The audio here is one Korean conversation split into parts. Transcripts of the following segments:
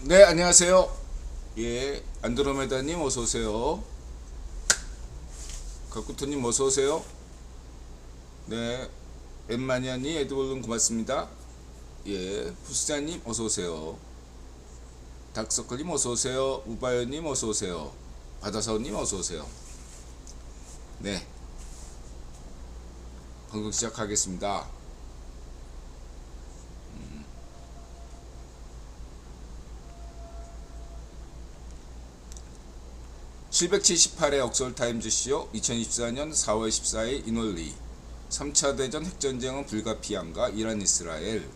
네, 안녕하세요. 예, 안드로메다님 어서오세요. 가꾸토님 어서오세요. 네, 엠마니아님, 에드볼룬 고맙습니다. 예, 후스자님 어서오세요. 닥서클님 어서오세요. 우바연님 어서오세요. 바다사오님 어서오세요. 네, 방송 시작하겠습니다. 778회 억서울타임즈시요 2024년 4월 14일 인월리 3차 대전 핵전쟁은 불가피한가 이란 이스라엘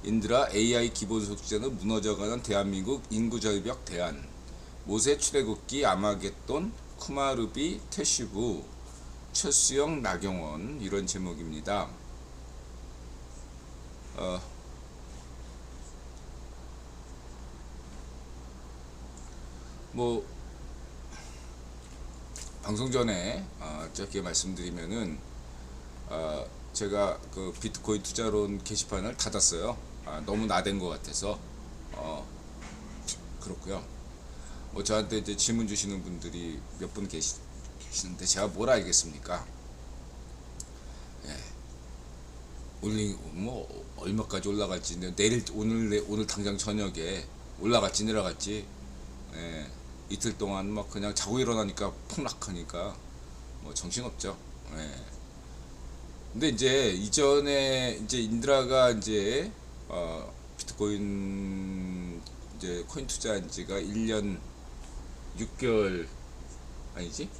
인드라 AI 기본소득제는 무너져가는 대한민국 인구절벽 대안 모세 출애굽기 아마겟돈 쿠마르비 테슈브 최수영 나경원 이런 제목입니다. 뭐 방송 전에 짧게 말씀드리면은 제가 그 비트코인 투자론 게시판을 닫았어요. 너무 나댄 것 같아서 그렇고요. 뭐 저한테 이제 질문 주시는 분들이 몇 분 계시는데 제가 뭘 알겠습니까? 예, 뭐 얼마까지 올라갈지 내일 오늘 당장 저녁에 올라갈지 내려갈지 예, 이틀 동안 막 그냥 자고 일어나니까 폭락하니까 뭐 정신없죠. 예. 근데 이제 이전에 이제 인드라가 이제 비트코인 이제 코인 투자한 지가 1년 6개월 아니지?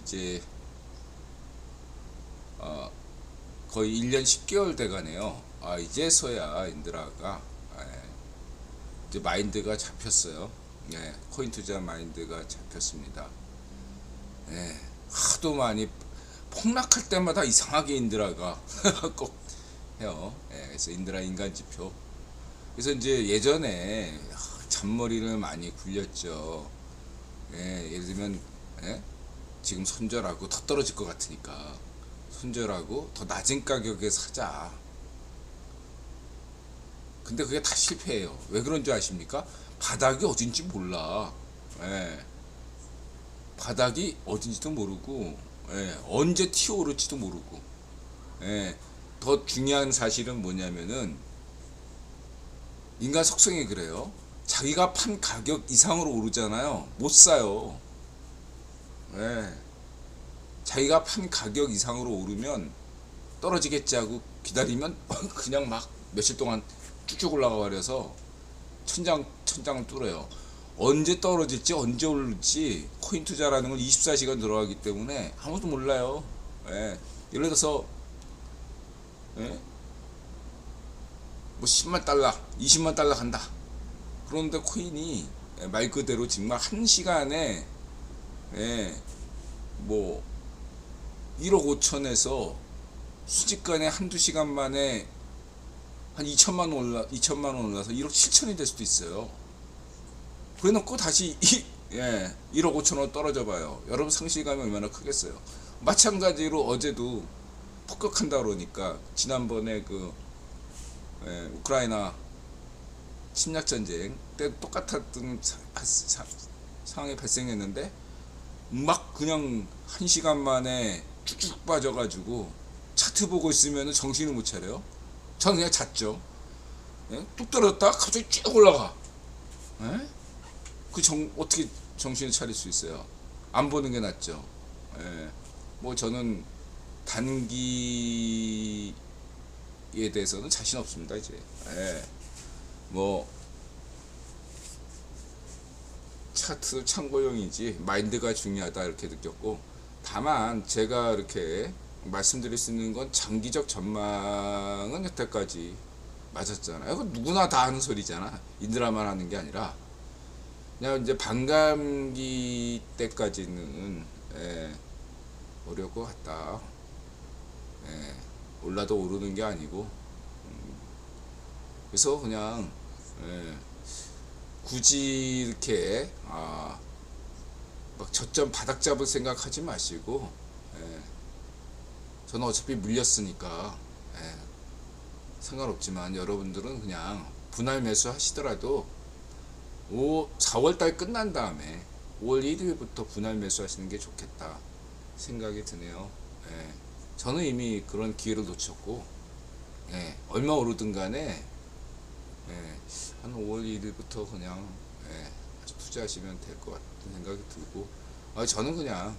이제 거의 1년 10개월 돼가네요. 이제서야 인드라가 이제 마인드가 잡혔어요. 예, 코인 투자 마인드가 잡혔습니다. 예, 하도 많이 폭락할 때마다 이상하게 인드라가 꼭 해요. 예, 그래서 인드라 인간지표. 그래서 이제 예전에 잔머리를 많이 굴렸죠. 예, 예를 들면 지금 손절하고 더 떨어질 것 같으니까 손절하고 더 낮은 가격에 사자. 근데 그게 다 실패해요. 왜 그런 줄 아십니까? 바닥이 어딘지 몰라. 예, 바닥이 어딘지도 모르고 언제 튀어오를지도 모르고 더 중요한 사실은 뭐냐면은 인간 속성이 그래요. 자기가 판 가격 이상으로 오르잖아요. 못 사요. 자기가 판 가격 이상으로 오르면 떨어지겠지 하고 기다리면 그냥 막 며칠 동안 쭉쭉 올라가 버려서 천장을 뚫어요. 언제 떨어질지 언제 오를지 코인 투자라는 건 24시간 들어가기 때문에 아무도 몰라요. 예를 들어서 뭐 10만 달러 20만 달러 간다. 그런데 코인이 말 그대로 정말 한 시간에 뭐 1억 5천에서 순식간에 한두 시간 만에 한 2천만 원 올라서 1억 7천이 될 수도 있어요. 그래 놓고 다시 1억 5천원 떨어져 봐요. 여러분 상실감이 얼마나 크겠어요. 마찬가지로 어제도 폭격한다 그러니까 지난번에 그 우크라이나 침략 전쟁 때 똑같았던 상황이 발생했는데 막 그냥 한 시간 만에 쭉쭉 빠져가지고 차트 보고 있으면 정신을 못 차려요. 저는 그냥 잤죠. 뚝 떨어졌다가 갑자기 쭉 올라가. 어떻게 정신을 차릴 수 있어요? 안 보는 게 낫죠. 뭐 저는 단기에 대해서는 자신 없습니다. 이제 뭐 차트 참고용이지 마인드가 중요하다 이렇게 느꼈고, 다만 제가 이렇게 말씀드릴 수 있는 건 장기적 전망은 여태까지 맞았잖아요. 이거 누구나 다 하는 소리잖아. 인드라만 하는 게 아니라 그냥 이제 반감기 때까지는 오려고 갔다. 올라도 오르는 게 아니고 그래서 그냥 굳이 이렇게 막 저점 바닥 잡을 생각하지 마시고 저는 어차피 물렸으니까 상관없지만 여러분들은 그냥 분할 매수 하시더라도 4월 달 끝난 다음에 5월 1일부터 분할 매수하시는 게 좋겠다 생각이 드네요. 예. 저는 이미 그런 기회를 놓쳤고, 예. 얼마 오르든 간에, 예. 한 5월 1일부터 그냥, 예. 투자하시면 될 것 같은 생각이 들고, 저는 그냥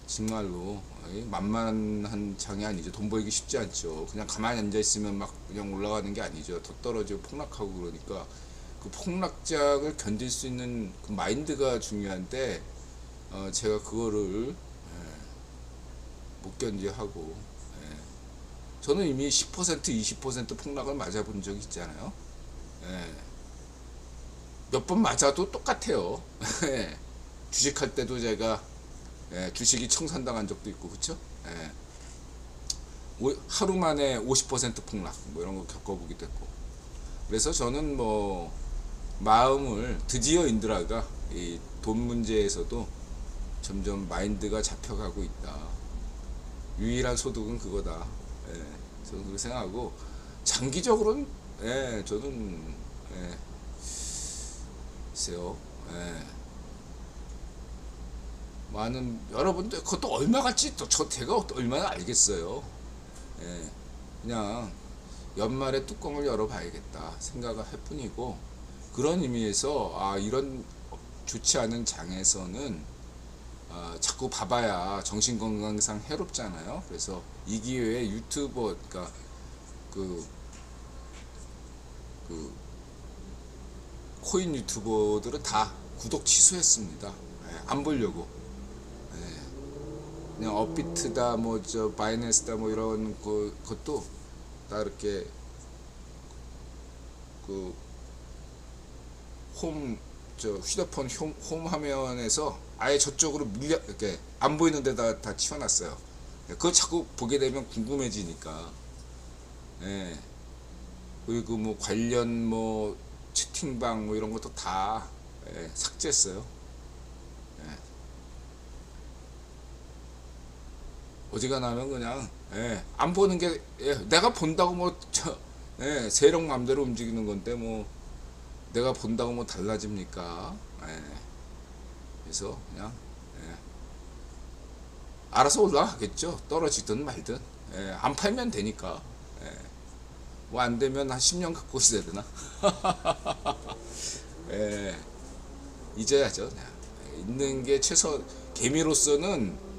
정말로 만만한 장이 아니죠. 돈 벌기 쉽지 않죠. 그냥 가만히 앉아 있으면 막 그냥 올라가는 게 아니죠. 더 떨어지고 폭락하고 그러니까 그 폭락작을 견딜 수 있는 그 마인드가 중요한데, 제가 그거를 못 견디하고, 저는 이미 10% 20% 폭락을 맞아본 적이 있잖아요. 몇 번 맞아도 똑같아요. 주식할 때도 제가 주식이 청산당한 적도 있고, 그쵸? 하루 만에 50% 폭락 뭐 이런 거 겪어보기도 했고. 그래서 저는 뭐 마음을, 드디어 인드라가 이 돈 문제에서도 점점 마인드가 잡혀가고 있다. 유일한 소득은 그거다. 저는 그렇게 생각하고, 장기적으로는 저는 글쎄요. 많은 여러분들 그것도 얼마 갈지 또 제가 얼마나 알겠어요. 그냥 연말에 뚜껑을 열어봐야겠다 생각을 할 뿐이고, 그런 의미에서 이런 좋지 않은 장에서는 자꾸 봐봐야 정신건강상 해롭잖아요. 그래서 이 기회에 유튜버, 그러니까 그 코인 유튜버들은 다 구독 취소했습니다. 안 보려고. 그냥 업비트다 뭐 바이낸스다 뭐 이런 것도 다 이렇게 그 휴대폰 홈 화면에서 아예 저쪽으로 이렇게 안 보이는 데다 다 치워놨어요. 그거 자꾸 보게 되면 궁금해지니까. 그리고 뭐 관련 뭐 채팅방 뭐 이런 것도 다 삭제했어요. 어지간하면 그냥 안 보는 게, 내가 본다고 뭐 세력 맘대로 움직이는 건데 뭐 내가 본다고 뭐 달라집니까? 그래서 그냥 알아서 올라가겠죠. 떨어지든 말든. 안 팔면 되니까. 뭐 안 되면 한 10년 갖고 있어야 되나? 잊어야죠. 있는 게 개미로서는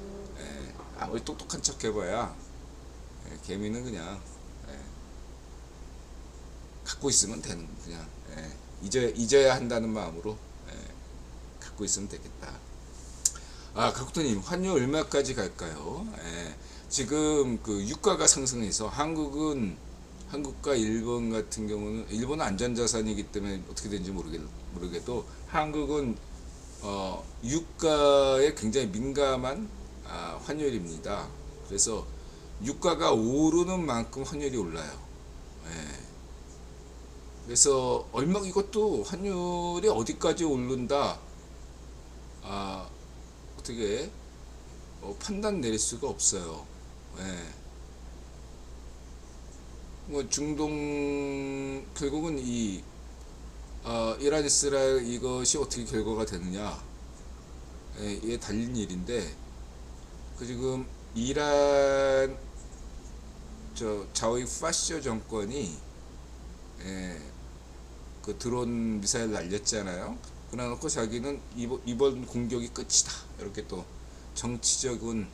아무리 똑똑한 척 해봐야 개미는 그냥 갖고 있으면 되는, 그냥 잊어야 한다는 마음으로 갖고 있으면 되겠다. 각도님, 환율 얼마까지 갈까요? 지금 그 유가가 상승해서 한국과 일본 같은 경우는, 일본은 안전자산이기 때문에 어떻게 되는지 모르게도 한국은 유가에 굉장히 민감한 환율입니다. 그래서 유가가 오르는 만큼 환율이 올라요. 그래서 이것도 환율이 어디까지 오른다 어떻게 판단 내릴 수가 없어요. 뭐 중동, 결국은 이란 이스라엘 이것이 어떻게 결과가 되느냐 이게 달린 일인데, 지금 이란 자위이 파시오 정권이 그 드론 미사일 날렸잖아요. 그래놓고 자기는 이번 공격이 끝이다 이렇게 또 정치적인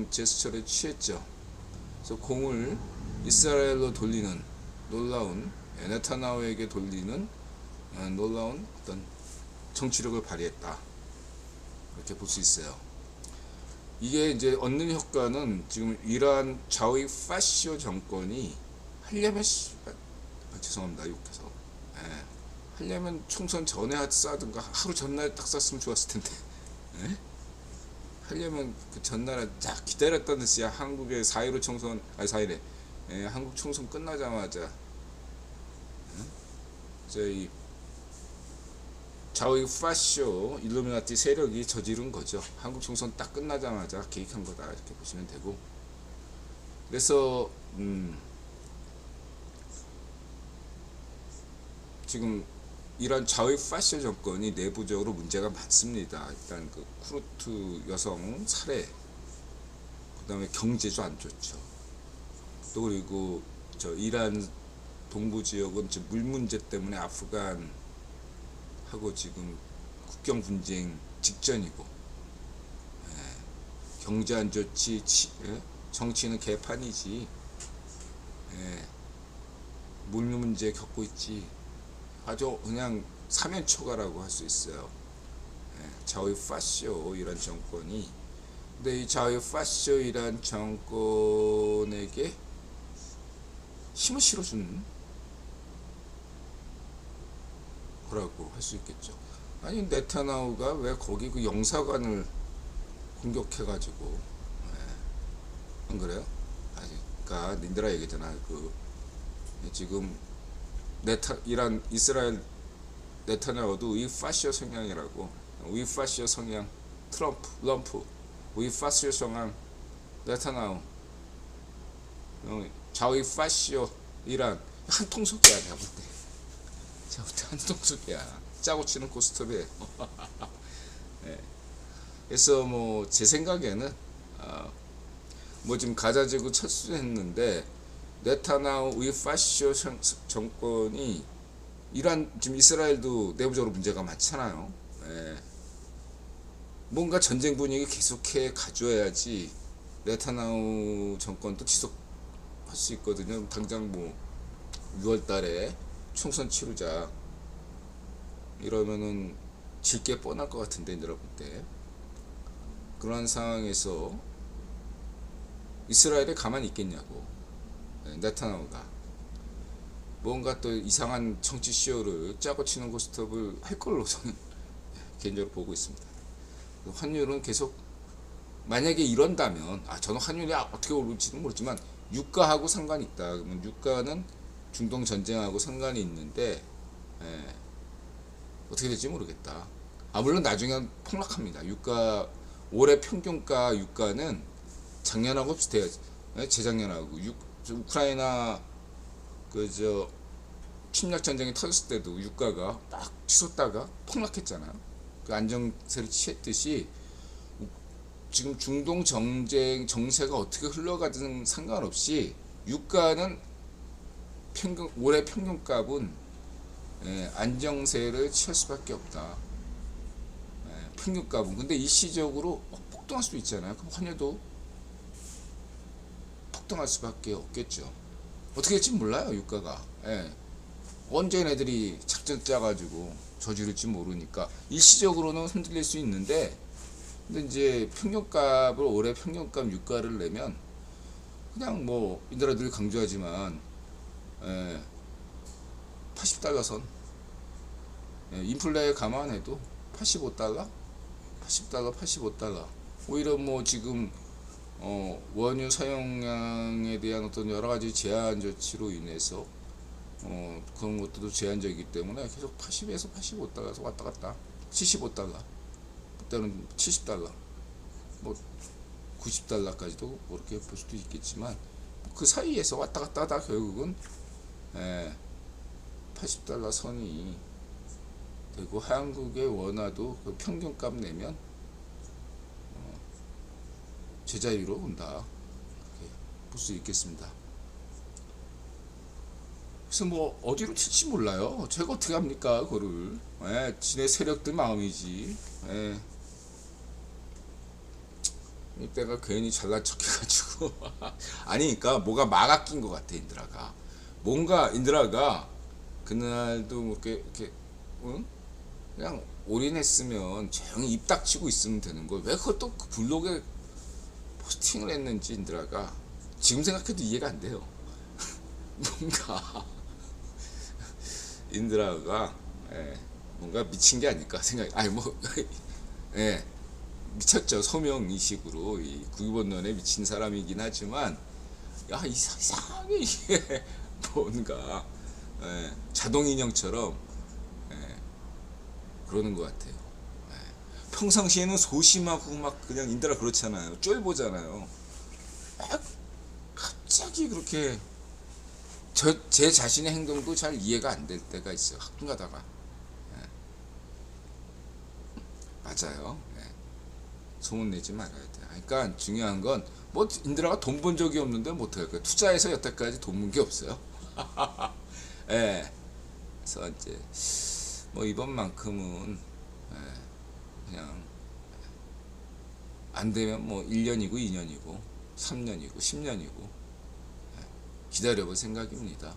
제스처를 취했죠. 그래서 공을 이스라엘로 돌리는 놀라운, 네타냐후에게 돌리는 놀라운 어떤 정치력을 발휘했다 이렇게 볼 수 있어요. 이게 이제 얻는 효과는, 지금 이란 자위이 파시오 정권이 하려면 죄송합니다 욕해서 하려면 총선 전에 쏴든가 하루 전날에 딱 쐈으면 좋았을 텐데, 하려면 그 전날에 딱 기다렸다는 뜻이야. 한국의 4.15 총선, 4.1에 한국 총선 끝나자마자 저희 자위이 파시오 일루미나티 세력이 저지른 거죠. 한국 총선 딱 끝나자마자 계획한 거다 이렇게 보시면 되고, 그래서 지금 이란 자위 파시아 정권이 내부적으로 문제가 많습니다. 일단 그 쿠르트 여성 살해, 그다음에 경제도 안 좋죠. 또 그리고 저 이란 동부 지역은 지금 물 문제 때문에 아프간하고 지금 국경 분쟁 직전이고, 경제 안 좋지, 정치는 개판이지, 물 문제 겪고 있지. 아주 그냥 사면초가라고 할 수 있어요. 자위 파시오 이란 정권이. 근데 이 자위 파시오 이란 정권에게 힘을 실어준 거라고 할 수 있겠죠. 아니 네타냐후가 왜 거기 그 영사관을 공격해가지고, 안 그래요? 아니, 그러니까 닌드라 얘기잖아. 그 지금 이란 이스라엘 네타냐후도 위 파시오 성향이라고. 위 파시오 성향 트럼프 럼프, 위 파시오 성향 네타냐후, 자위 파시오 이란 한 통속이야. 내가 볼 때. 제가 볼 때 한 통속이야. 짜고 치는 고스톱이에요. 네. 그래서 뭐 제 생각에는 뭐 지금 가자 지구 철수했는데 네타냐후 위 파시오 정권이 이란 지금 이스라엘도 내부적으로 문제가 많잖아요. 뭔가 전쟁 분위기 계속해 가져야지 네타냐후 정권도 지속할 수 있거든요. 당장 뭐 6월달에 총선 치르자 이러면은 질 게 뻔할 것 같은데, 여러분 때 그런 상황에서 이스라엘이 가만히 있겠냐고. 네타냐후가 뭔가 또 이상한 정치 쇼를 짜고 치는 고스톱을 할 걸로 저는 개인적으로 보고 있습니다. 환율은 계속 만약에 이런다면, 저는 환율이 어떻게 오를지는 모르지만 유가하고 상관이 있다. 그러면 유가는 중동 전쟁하고 상관이 있는데, 어떻게 될지 모르겠다. 물론 나중에 폭락합니다. 유가 올해 평균가 유가는 작년하고 비슷해요. 재작년하고 우크라이나 침략 전쟁이 터졌을 때도 유가가 딱 치솟다가 폭락했잖아요. 그 안정세를 취했듯이 지금 중동 정쟁 정세가 어떻게 흘러가든 상관없이 유가는 올해 평균값은 안정세를 취할 수밖에 없다. 평균값은. 근데 일시적으로 폭등할 수도 있잖아요. 그럼 환율도 폭등할 수밖에 없겠죠. 어떻게 될지 몰라요, 유가가. 언제 애들이 작전 짜가지고 저지를지 모르니까 일시적으로는 흔들릴 수 있는데, 근데 이제 평균값을 올해 평균값 유가를 내면 그냥 뭐 인드라들이 강조하지만 80달러 선, 인플레 감안해도 85달러, 80달러, 85달러. 오히려 뭐 지금 원유 사용량에 대한 어떤 여러 가지 제한 조치로 인해서 그런 것들도 제한적이기 때문에 계속 80에서 85달러에서 왔다 갔다. 75달러, 그때는 70달러, 뭐 90달러까지도 그렇게 볼 수도 있겠지만 그 사이에서 왔다 갔다 하다 결국은 80달러 선이 되고, 한국의 원화도 그 평균값 내면 제자리로 온다, 이렇게 볼 수 있겠습니다. 그래서 뭐 어디로 튈지 몰라요. 제가 어떻게 합니까 그거를. 지네 세력들 마음이지. 이때가 괜히 잘난 척 해가지고 아니, 그러니까 뭐가 막아 낀 것 같아. 인드라가 뭔가, 인드라가 그날도 뭐 이렇게 그냥 올인했으면 조용히 입 닥치고 있으면 되는 걸 왜 그걸 또 그 블로그에 포스팅을 했는지 인드라가 지금 생각해도 이해가 안 돼요. 뭔가 인드라가 뭔가 미친 게 아닐까 생각. 미쳤죠. 소명의식으로 이 구기본론에 미친 사람이긴 하지만, 이상하게 이게 뭔가 자동인형처럼 그러는 것 같아요. 평상시에는 소심하고 막 그냥 인드라 그렇잖아요. 쫄보잖아요. 갑자기 그렇게 제 자신의 행동도 잘 이해가 안 될 때가 있어요. 가끔 가다가. 예. 맞아요. 예. 소문내지 말아야 돼. 그러니까 중요한 건 뭐 인드라가 돈 번 적이 없는데 뭐 어떡할 거야. 투자해서 여태까지 돈 번 게 없어요. 예. 그래서 이제 뭐 이번만큼은 예. 그냥 안 되면 뭐 1년이고 2년이고 3년이고 10년이고 기다려볼 생각입니다.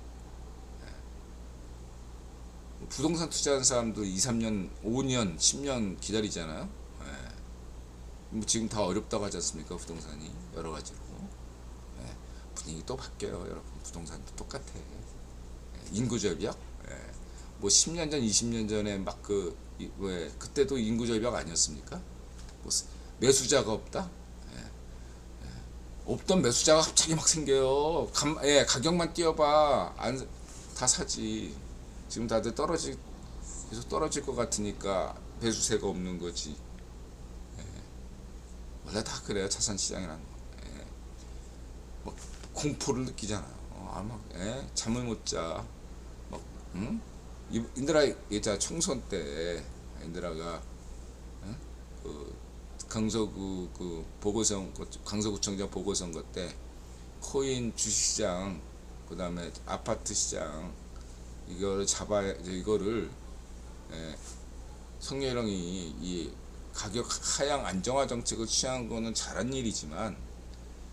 부동산 투자하는 사람도 2, 3년, 5년, 10년 기다리잖아요. 뭐 지금 다 어렵다고 하지 않습니까? 부동산이 여러 가지로. 분위기 또 바뀌어요, 여러분. 부동산도 똑같아. 인구 절벽. 뭐 10년 전, 20년 전에 막 왜 그때도 인구 절벽 아니었습니까? 뭐 매수자가 없다. 없던 매수자가 갑자기 막 생겨요. 가격만 띄워봐. 다 사지. 지금 다들 계속 떨어질 것 같으니까 매수세가 없는 거지. 원래 다 그래요. 자산시장이라는 거. 막 공포를 느끼잖아요. 잠을 못 자. 막, 응? 인드라 예자 총선 때 인드라가 강서구 강서구청장 보궐선거 때 코인 주식시장 그다음에 아파트 시장 이거를 성렬형이 이 가격 하향 안정화 정책을 취한 거는 잘한 일이지만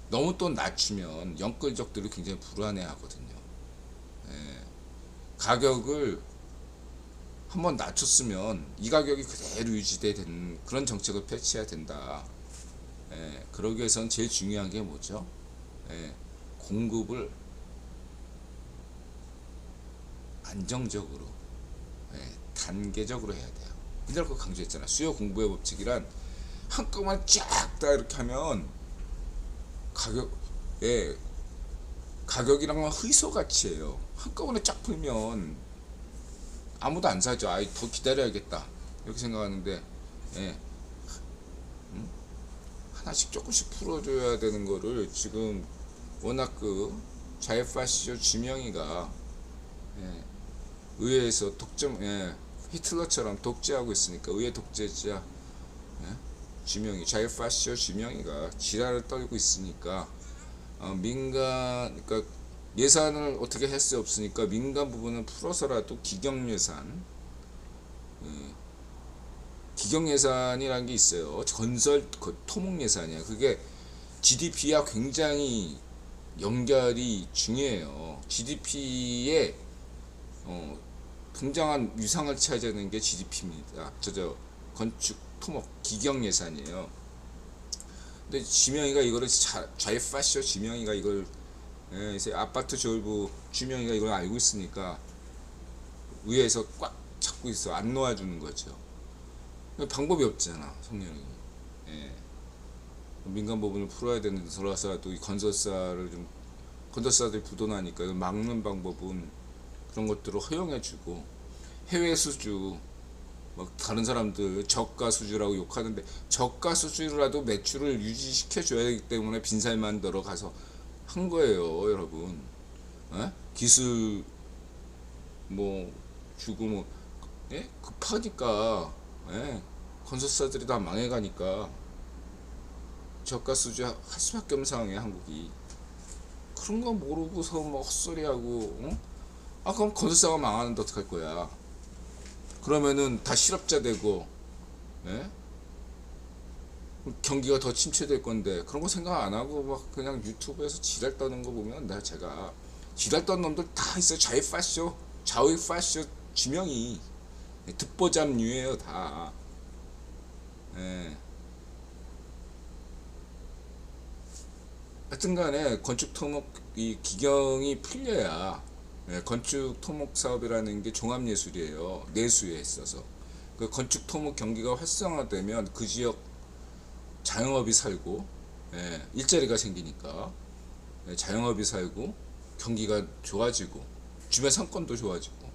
너무 또 낮추면 영끌족들이 굉장히 불안해하거든요. 가격을 한번 낮췄으면 이 가격이 그대로 유지되는 그런 정책을 펼쳐야 된다. 그러기 위해서는 제일 중요한 게 뭐죠? 공급을 안정적으로, 단계적으로 해야 돼요. 이날 그 강조했잖아. 수요 공급의 법칙이란 한꺼번에 쫙 다 이렇게 하면 가격이란 건 희소 가치예요. 한꺼번에 쫙 풀면 아무도 안 사죠. 더 기다려야겠다 이렇게 생각하는데 하나씩 조금씩 풀어줘야 되는 거를 지금 워낙 자이파시오 지명이가 의회에서 히틀러처럼 독재하고 있으니까 의회 독재자 자이파시오 지명이가 지랄을 떨고 있으니까 그러니까 예산을 어떻게 할 수 없으니까 민간 부분은 풀어서라도 기경 예산이라는 게 있어요. 건설 토목 예산이야. 그게 GDP와 굉장히 연결이 중요해요. GDP에 굉장한 위상을 차지하는 게 GDP입니다. 건축 토목 기경 예산이에요. 근데 지명이가 이거를 좌이파시오 지명이가 이걸 이제 아파트 졸부 주명이가 이걸 알고 있으니까 의회에서 꽉 잡고 있어. 안 놓아주는 거죠. 방법이 없잖아, 성렬이. 민간 부분을 풀어야 되는데 돌아서도 이 건설사들이 부도나니까 막는 방법은 그런 것들을 허용해주고 해외 수주 막 다른 사람들 저가 수주라고 욕하는데 저가 수주라도 매출을 유지시켜줘야 하기 때문에 빈살만 들어가서 한 거예요, 여러분. 기술 뭐 주고 급하니까 건설사들이 다 망해가니까 저가 수주 할 수밖에 없는 상황이에요, 한국이. 그런 거 모르고서 뭐 헛소리하고 그럼 건설사가 망하는데 어떡할 거야. 그러면은 다 실업자 되고 경기가 더 침체될 건데 그런 거 생각 안 하고 막 그냥 유튜브에서 지랄 떠는 거 보면 제가 지랄 떠는 놈들 다 있어요. 좌우파쇼 지명이 듣보잡류예요 다. 하여튼간에 건축 토목 이 기경이 풀려야 건축 토목 사업이라는 게 종합 예술이에요. 내수에 있어서 그 건축 토목 경기가 활성화되면 그 지역 자영업이 살고 일자리가 생기니까 자영업이 살고 경기가 좋아지고 주변 상권도 좋아지고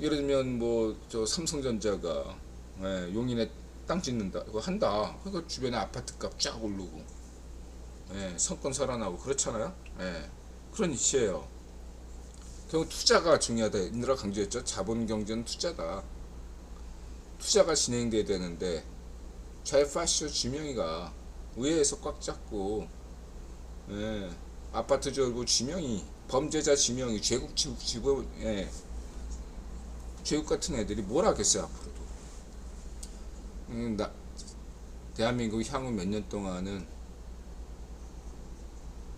예를 들면 뭐 저 삼성전자가 용인에 땅 짓는다 이거 한다. 그러니까 주변에 아파트 값 쫙 오르고 예, 성권 살아나고 그렇잖아요. 예, 그런 이치예요. 결국 투자가 중요하다. 인드라 강조했죠. 자본 경제는 투자다. 투자가 진행돼야 되는데 좌파쇼 지명이가 의회에서 꽉 잡고, 예, 아파트 졸고 지명이 범죄자 지명이 죄국 지부, 예, 죄국 같은 애들이 뭘 하겠어요 앞으로도. 나 대한민국 향후 몇 년 동안은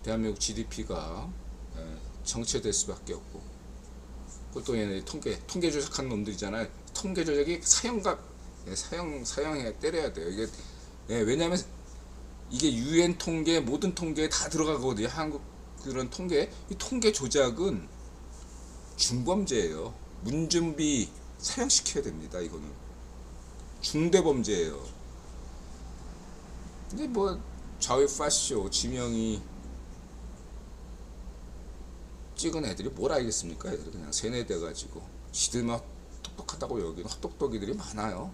대한민국 GDP가 정체될 수밖에 없고, 그것도 얘네 통계 조작하는 놈들이잖아요. 통계 조작이 사형각, 사형에 때려야 돼요. 이게, 왜냐하면 이게 UN 통계, 모든 통계에 다 들어가거든요. 한국 그런 통계, 이 통계 조작은 중범죄예요. 문준비 사형시켜야 됩니다. 이거는 중대범죄예요. 근데 뭐 좌우파쇼 지명이 찍은 애들이 뭘 알겠습니까? 애들이 그냥 세뇌돼가지고 지들만 똑똑하다고 여기는 헛똑똑이들이 많아요.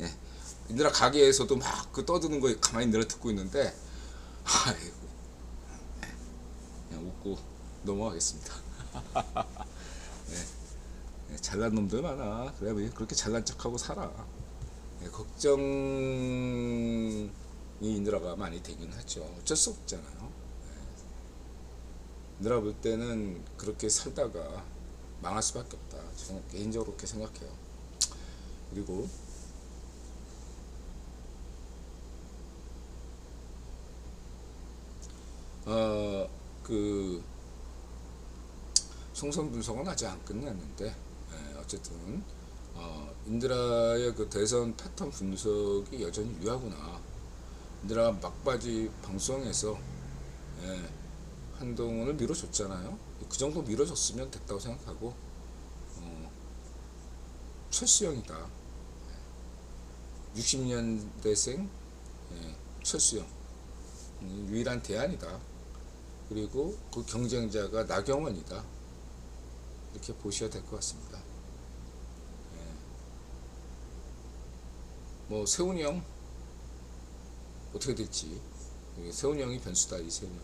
예. 인들아 가게에서도 막 그 떠드는 거 가만히 내려 듣고 있는데, 아이고, 그냥 웃고 넘어가겠습니다. 예. 잘난 놈들 많아. 그래 그렇게 잘난 척하고 살아. 예. 걱정이 인드라가 많이 되긴 하죠. 어쩔 수 없잖아요. 인드라 볼 때는 그렇게 살다가 망할 수밖에 없다. 저는 개인적으로 그렇게 생각해요. 그리고 그 총선 분석은 아직 안 끝났는데, 어쨌든 인드라의 그 대선 패턴 분석이 여전히 유하구나. 인드라 막바지 방송에서, 한동훈을 밀어줬잖아요. 그 정도 밀어줬으면 됐다고 생각하고, 철수형이다. 60년대생 철수형, 유일한 대안이다. 그리고 그 경쟁자가 나경원이다. 이렇게 보셔야 될 것 같습니다. 뭐 세훈이 형 어떻게 될지, 세훈이 형이 변수다. 이세훈이 형.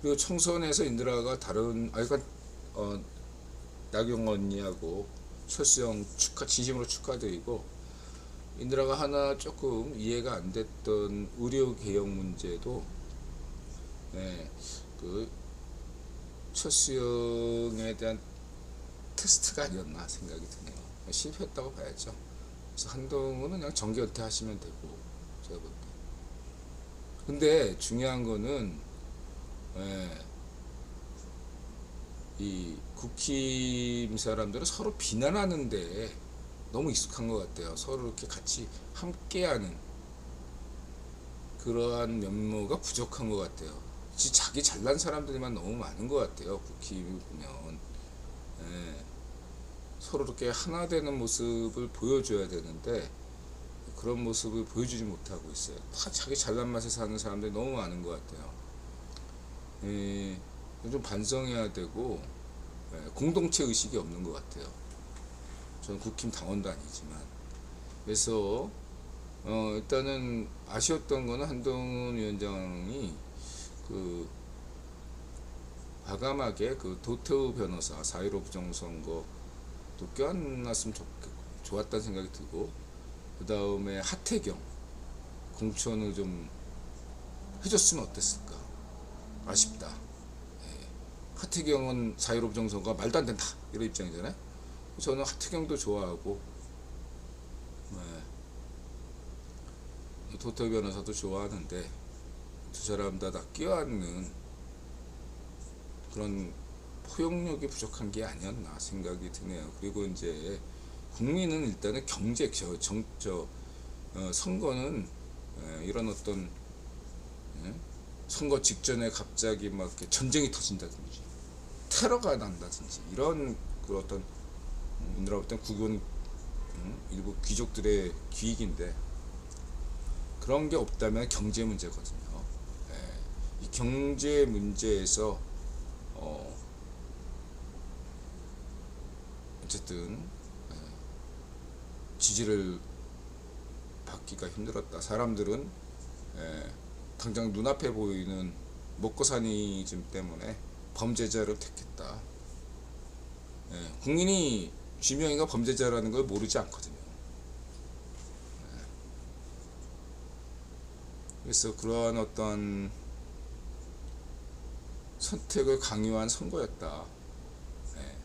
그리고 총선에서 인드라가 다른, 그러니까 나경원이하고 철수형 진심으로 축하드리고, 인드라가 하나 조금 이해가 안 됐던 의료 개혁 문제도, 그 철수형에 대한 테스트가 아니었나 생각이 드네요. 실패했다고 봐야죠. 그래서 한동훈은 그냥 정계 은퇴하시면 되고, 제가 볼 때. 근데 중요한 거는, 이 국힘 사람들은 서로 비난하는데 너무 익숙한 것 같아요. 서로 이렇게 같이 함께하는 그러한 면모가 부족한 것 같아요. 자기 잘난 사람들만 너무 많은 것 같아요. 국힘이 보면, 서로 이렇게 하나 되는 모습을 보여줘야 되는데 그런 모습을 보여주지 못하고 있어요. 다 자기 잘난 맛에 사는 사람들이 너무 많은 것 같아요. 좀 반성해야 되고, 공동체 의식이 없는 것 같아요. 저는 국힘 당원도 아니지만. 그래서 일단은 아쉬웠던 거는 한동훈 위원장이 그 과감하게 그 도태우 변호사 4.15 부정선거 또 껴안았으면 좋았다는 생각이 들고, 그 다음에 하태경 공천을 좀 해줬으면 어땠을까. 아쉽다. 하태경은 4.15 부정선거가 말도 안 된다 이런 입장이잖아요. 저는 하태경도 좋아하고, 도태우 변호사도 좋아하는데 두 사람 다 끼어안는 그런 포용력이 부족한 게 아니었나 생각이 드네요. 그리고 이제 국민은 일단은 경제, 선거는 이런 어떤, 선거 직전에 갑자기 막 이렇게 전쟁이 터진다든지 테러가 난다든지 이런 그 어떤, 인드라 볼 땐 국군, 일부 귀족들의 기익인데 그런 게 없다면 경제 문제거든요. 이 경제 문제에서 어쨌든 지지를 받기가 힘들었다. 사람들은 당장 눈앞에 보이는 먹고사니즘 때문에 범죄자를 택했다. 예, 국민이 쥐명이가 범죄자라는 걸 모르지 않거든요. 예. 그래서 그러한 어떤 선택을 강요한 선거였다. 예.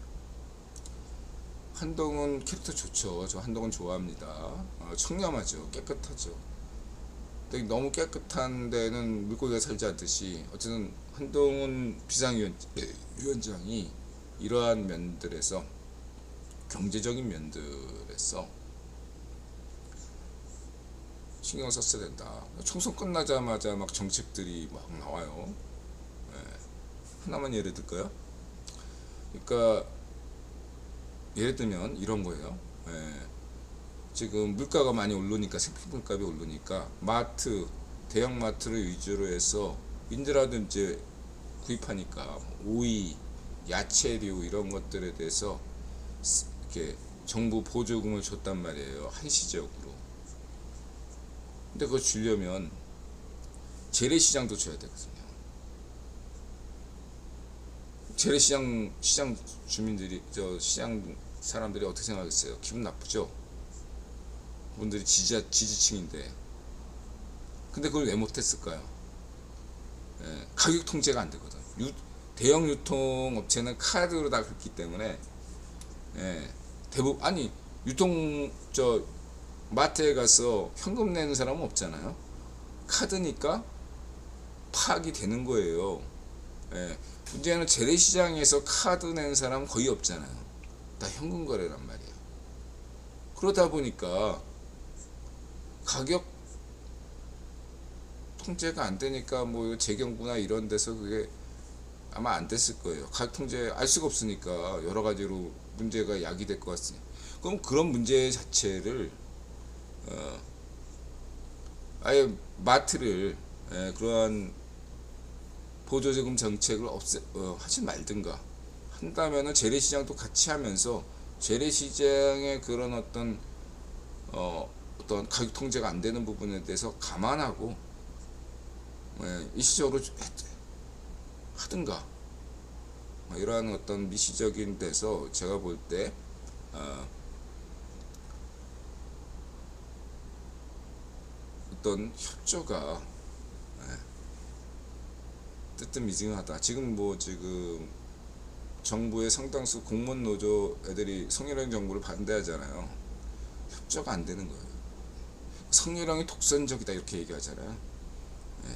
한동훈 캐릭터 좋죠. 저 한동훈 좋아합니다. 청렴하죠. 깨끗하죠. 근데 너무 깨끗한 데는 물고기가 살지 않듯이 어쨌든 한동훈 비상위원장이 이러한 면들에서, 경제적인 면들에서 신경 썼어야 된다. 총선 끝나자마자 막 정책들이 막 나와요. 예. 하나만 예를 들까요? 그러니까 예를 들면 이런 거예요. 예. 지금 물가가 많이 오르니까, 생필품값이 오르니까 마트, 대형 마트를 위주로 해서 민들라도 이제 구입하니까 오이, 야채류 이런 것들에 대해서 이렇게 정부 보조금을 줬단 말이에요. 한시적으로. 근데 그거 주려면 재래시장도 줘야 되거든요. 재래시장 주민들이, 시장 사람들이 어떻게 생각했어요? 기분 나쁘죠? 그분들이 지지층인데. 근데 그걸 왜 못했을까요? 예, 가격 통제가 안 되거든. 대형 유통업체는 카드로 다 긁기 때문에, 예, 대부분, 아니, 마트에 가서 현금 내는 사람은 없잖아요. 카드니까 파악이 되는 거예요. 예, 문제는 재래시장에서 카드 내는 사람은 거의 없잖아요. 다 현금 거래란 말이에요. 그러다 보니까 가격 통제가 안 되니까 뭐 재경부나 이런 데서 그게 아마 안 됐을 거예요. 가격 통제 알 수가 없으니까 여러 가지로 문제가 야기될 것 같으니. 그럼 그런 문제 자체를 아예 마트를, 그러한 보조자금 정책을 하지 말든가 한다면은 재래시장도 같이 하면서 재래시장의 그런 어떤 가격 통제가 안 되는 부분에 대해서 감안하고 일시적으로 하든가, 이러한 어떤 미시적인 데서 제가 볼 때 어떤 협조가 뜨뜻미징하다. 지금 정부의 상당수 공무원 노조 애들이 성렬형 정부를 반대하잖아요. 협조가 안 되는 거예요. 성렬형이 독선적이다 이렇게 얘기하잖아요.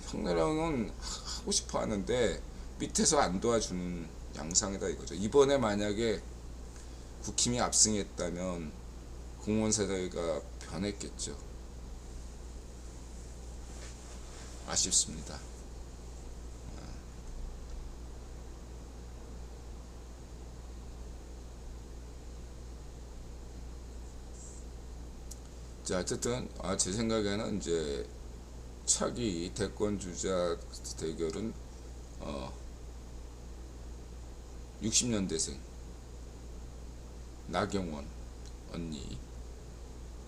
성렬형은 하고 싶어 하는데 밑에서 안 도와주는 양상이다 이거죠. 이번에 만약에 국힘이 압승했다면 공무원 세대가 변했겠죠. 아쉽습니다. 자, 어쨌든 제 생각에는 이제 차기 대권 주자 대결은 60년대생 나경원 언니,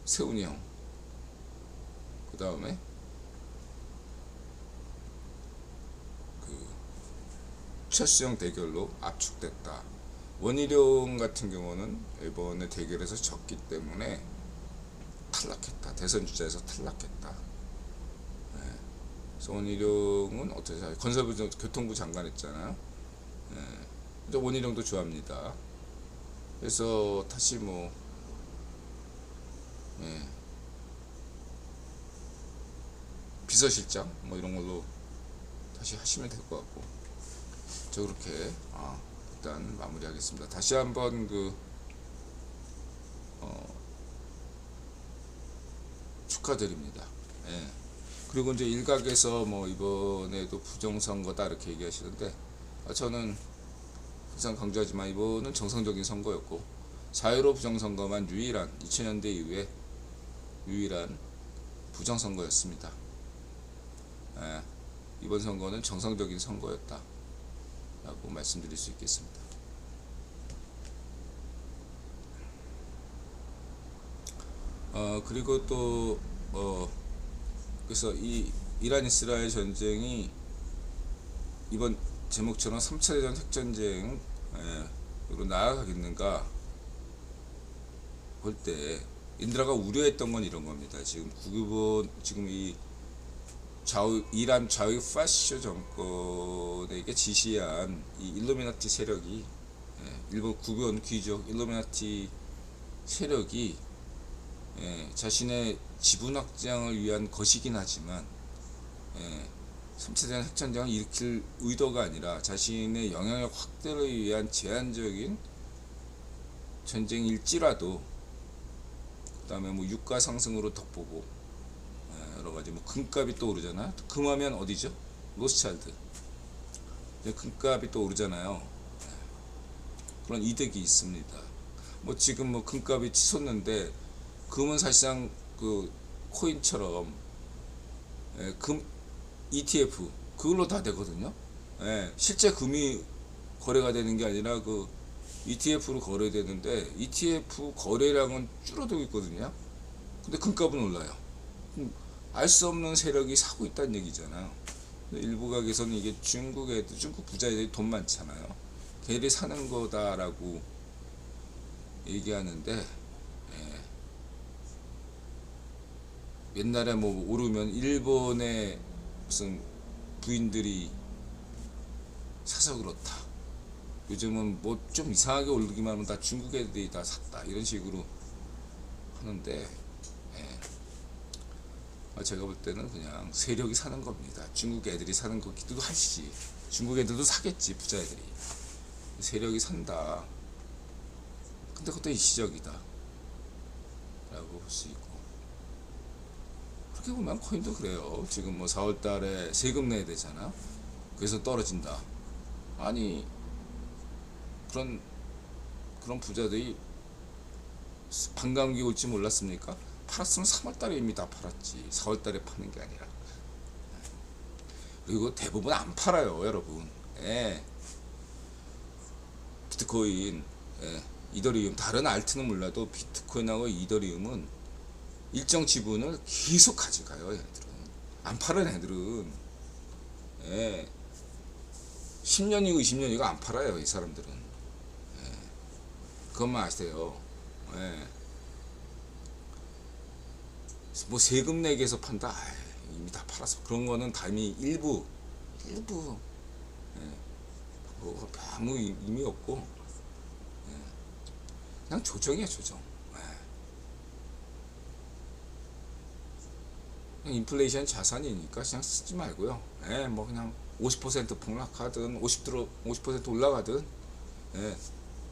세훈이 형, 그 다음에 최수영 대결로 압축됐다. 원희룡 같은 경우는 이번에 대결에서 졌기 때문에 탈락했다. 대선 주자에서 탈락했다. 그래서 원희룡은 어떻게 생각해요? 건설부 교통부 장관 했잖아요. 근데 원희룡도 좋아합니다. 그래서 다시 비서실장 이런 걸로 다시 하시면 될 것 같고, 저 그렇게 일단 마무리하겠습니다. 다시 한번 축하드립니다. 그리고 이제 일각에서 이번에도 부정선거다 이렇게 얘기하시는데, 저는 항상 강조하지만 이번은 정상적인 선거였고 4.15 부정선거만 2000년대 이후에 유일한 부정선거였습니다. 이번 선거는 정상적인 선거였다 라고 말씀드릴 수 있겠습니다. 그리고 또 그래서 이란 이스라엘 전쟁이 이번 제목처럼 3차 대전 핵전쟁으로 나아가겠는가 볼 때 인드라가 우려했던 건 이런 겁니다. 지금 이 이란 좌우 파시쇼 정권에게 지시한 이 일루미나티 세력이, 일본 구변 귀족 일루미나티 세력이 자신의 지분 확장을 위한 것이긴 하지만 3차 대전 핵전쟁을 일으킬 의도가 아니라 자신의 영향력 확대를 위한 제한적인 전쟁일지라도, 그 다음에 뭐 유가 상승으로 덕보고 여러가지 뭐 금값이 또 오르잖아. 금하면 어디죠? 로스차일드. 금값이 또 오르잖아요. 그런 이득이 있습니다. 뭐 지금 뭐 금값이 치솟는데 금은 사실상 그 코인처럼 금 ETF 그걸로 다 되거든요. 실제 금이 거래가 되는 게 아니라 그 ETF로 거래되는데 ETF 거래량은 줄어들고 있거든요. 근데 금값은 올라요. 알 수 없는 세력이 사고 있다는 얘기잖아요. 일부 각에서는 이게 중국 부자들이 돈 많잖아요. 걔들이 사는 거다라고 얘기하는데, 옛날에 뭐 오르면 일본의 무슨 부인들이 사서 그렇다. 요즘은 뭐 좀 이상하게 오르기만 하면 다 중국 애들이 다 샀다. 이런 식으로 하는데, 제가 볼 때는 그냥 세력이 사는 겁니다. 중국 애들이 사는 거기도 하지. 중국 애들도 사겠지, 부자 애들이. 세력이 산다. 근데 그것도 일시적이다 라고 볼 수 있고, 그렇게 보면 코인도 그래요. 지금 뭐 4월달에 세금 내야 되잖아. 그래서 떨어진다. 아니 그런 부자들이 반감기 올지 몰랐습니까? 팔았으면 3월달에 이미 다 팔았지. 4월달에 파는 게 아니라. 그리고 대부분 안 팔아요, 여러분. 비트코인, 이더리움, 다른 알트는 몰라도 비트코인하고 이더리움은 일정 지분을 계속 가져가요. 얘들은 안 팔은 애들은 10년이고 20년이고 안 팔아요. 이 사람들은. 그것만 아세요. 뭐 세금 내기 위해서 판다. 이미 다 팔았어. 그런 거는 다음이 일부 뭐 아무 의미 없고, 그냥 조정이야, 조정. 그냥 인플레이션 자산이니까 그냥 쓰지 말고요. 뭐 그냥 50% 폭락하든 50% 올라가든,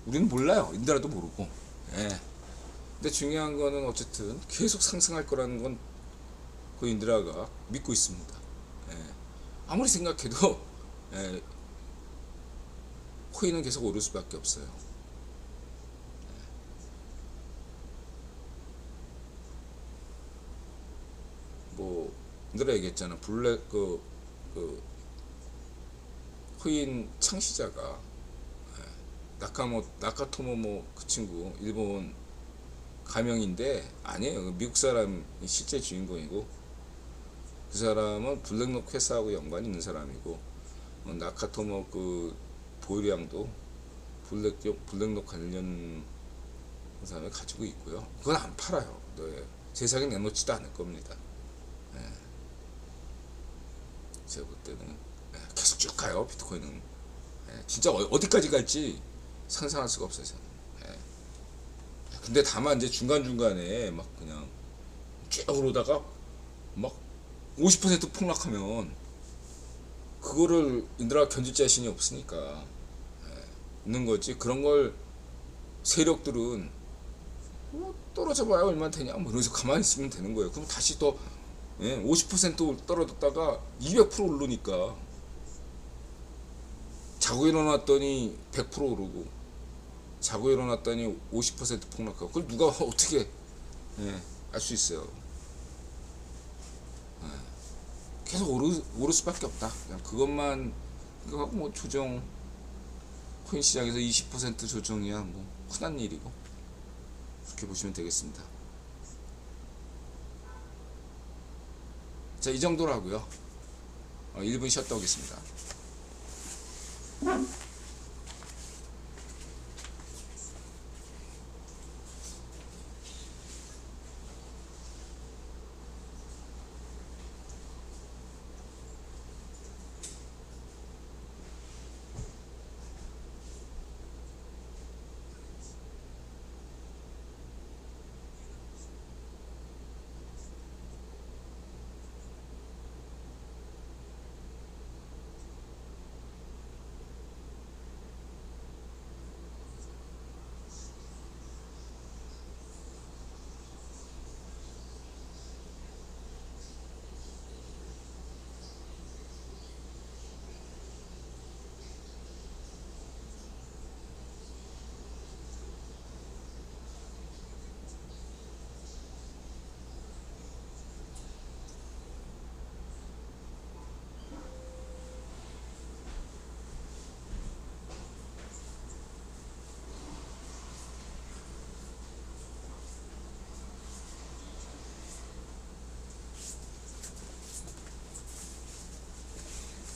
우리는 몰라요. 인더라도 모르고. 근데 중요한 거는 어쨌든 계속 상승할 거라는 건 그 인드라가 믿고 있습니다. 아무리 생각해도 코인은 계속 오를 수밖에 없어요. 뭐 인드라 얘기했잖아. 코인 창시자가 나카토모 그 친구 일본 가명인데 아니에요. 미국 사람이 실제 주인공이고, 그 사람은 블랙록 회사하고 연관이 있는 사람이고, 나카토모 그 보유량도 블랙록 관련 사람이 가지고 있고요. 그건 안 팔아요. 세상에 내놓지도 않을 겁니다. 제가 볼 때는 계속 쭉 가요. 비트코인은 진짜 어디까지 갈지 상상할 수가 없어요. 근데 다만 이제 중간중간에 막 그냥 쭉 오르다가 막 50% 폭락하면 그거를 인드라가 견딜 자신이 없으니까 있는 거지. 그런 걸 세력들은 뭐 떨어져 봐야 얼마나 되냐 뭐 이러면서 가만히 있으면 되는 거예요. 그럼 다시 더 50% 떨어졌다가 200% 오르니까 자고 일어났더니 100% 오르고, 자고 일어났더니 50% 폭락하고, 그걸 누가 어떻게 알 수 있어요. 계속 오를 수밖에 없다. 그냥 그것만 생각하고 뭐 조정, 코인 시장에서 20% 조정이야 뭐 흔한 일이고, 그렇게 보시면 되겠습니다. 자, 이 정도로 하고요. 1분 쉬었다 오겠습니다.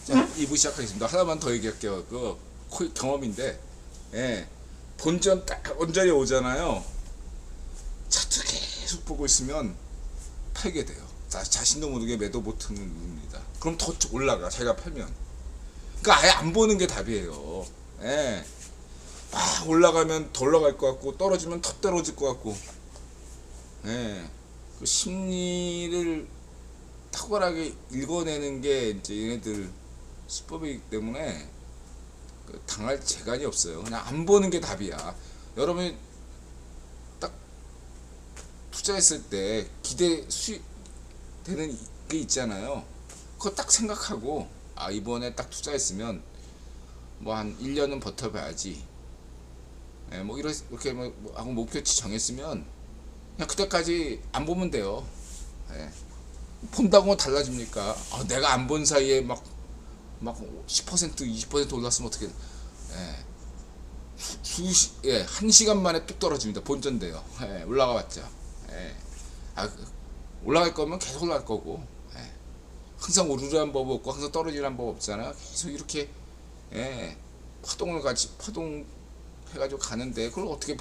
자, 2부 시작하겠습니다. 하나만 더 얘기할게요. 경험인데, 예, 본전 딱 원전이 오잖아요. 차트 계속 보고 있으면 팔게 돼요. 자신도 모르게 매도 버튼을 누릅니다. 그럼 더 올라가, 자기가 팔면. 그러니까 아예 안 보는 게 답이에요. 예, 막 올라가면 더 올라갈 것 같고, 떨어지면 더 떨어질 것 같고, 예, 그 심리를 탁월하게 읽어내는 게 이제 얘네들 수법이기 때문에 당할 재간이 없어요. 그냥 안 보는 게 답이야. 여러분이 딱 투자했을 때 기대 수익 되는 게 있잖아요. 그거 딱 생각하고, 아, 이번에 딱 투자했으면 뭐 한 1년은 버텨봐야지. 예, 뭐 이렇게 뭐 하고 목표치 정했으면 그냥 그때까지 안 보면 돼요. 예. 본다고 달라집니까? 내가 안 본 사이에 막 10% 20% 올랐으면 어떻게? 예. 한 시간 만에 뚝 떨어집니다. 본전돼요. 예, 올라가 봤자. 예. 올라갈 거면 계속 올라갈 거고. 예. 항상 오르라는 법 없고 항상 떨어지라는 법 없잖아요. 계속 이렇게, 예, 파동 해가지고 가는데 그걸 어떻게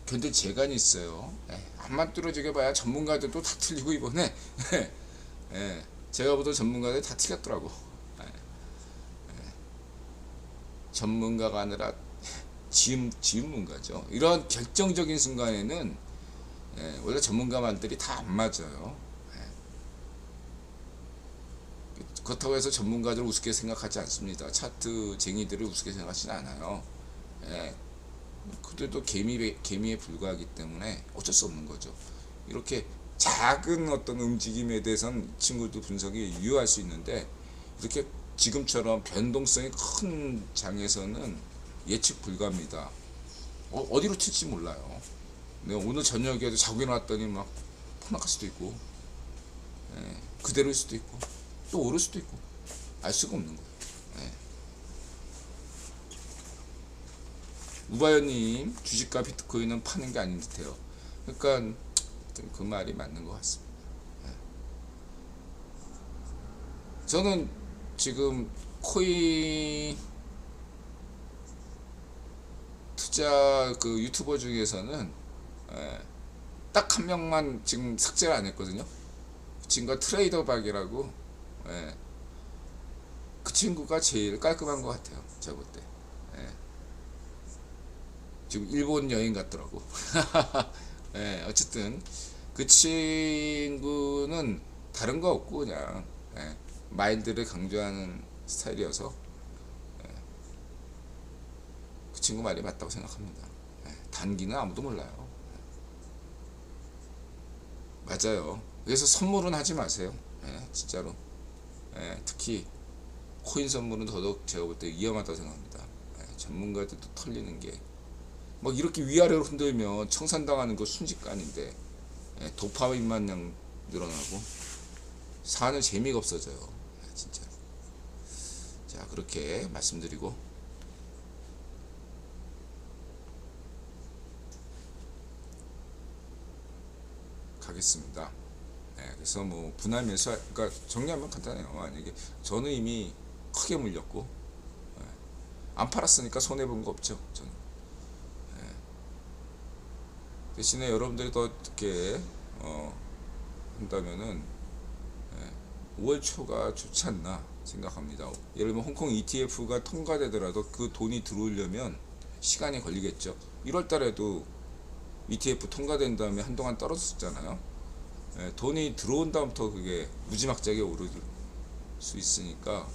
견딜 재간이 있어요. 예. 앞만 뚫어지게 봐야 전문가들도 다 틀리고 이번에. 예. 제가 보던 전문가들 다 틀렸더라고. 전문가가 아니라 지음문가죠. 이런 결정적인 순간에는, 예, 원래 전문가만들이 다 안 맞아요. 예. 그렇다고 해서 전문가들을 우습게 생각하지 않습니다. 차트쟁이들을 우습게 생각하지는 않아요. 예. 그들도 개미에 불과하기 때문에 어쩔 수 없는 거죠. 이렇게 작은 어떤 움직임에 대해서는 이 친구도 분석이 유효할 수 있는데, 이렇게 지금처럼 변동성이 큰 장에서는 예측 불가합니다. 어디로 튈지 몰라요. 내가 오늘 저녁에도 자고 일어났더니 막 폭락할 수도 있고, 예, 그대로일 수도 있고, 또 오를 수도 있고, 알 수가 없는 거예요. 예. 우바연님, 주식과 비트코인은 파는 게 아닌 듯해요. 그러니까 그 말이 맞는 것 같습니다. 예. 저는 지금 코인 투자 그 유튜버 중에서는, 예, 딱 한 명만 지금 삭제를 안 했거든요. 그 친구가 트레이더 박이라고, 예, 그 친구가 제일 깔끔한 것 같아요. 제가 볼 때. 예. 지금 일본 여행 갔더라고. 예, 어쨌든 그 친구는 다른 거 없고 그냥, 예, 마인드를 강조하는 스타일이어서, 예, 그 친구 말이 맞다고 생각합니다. 예, 단기는 아무도 몰라요. 예, 맞아요. 그래서 선물은 하지 마세요. 예, 진짜로. 예, 특히 코인 선물은 더더욱 제가 볼 때 위험하다고 생각합니다. 예, 전문가들도 털리는 게 막 이렇게 위아래로 흔들면 청산당하는 거 순식간인데, 예, 도파민만 그냥 늘어나고 사는 재미가 없어져요. 예, 진짜. 자, 그렇게 말씀드리고 가겠습니다. 그래서 뭐 분할 매수, 그러니까 정리하면 간단해요. 만약에 저는 이미 크게 물렸고 안 팔았으니까 손해 본 거 없죠. 저는. 대신에 여러분들이 더 어떻게 한다면은 5월 초가 좋지 않나 생각합니다. 예를 들면 홍콩 ETF가 통과되더라도 그 돈이 들어오려면 시간이 걸리겠죠. 1월 달에도 ETF 통과된 다음에 한동안 떨어졌잖아요. 돈이 들어온 다음부터 그게 무지막지하게 오를 수 있으니까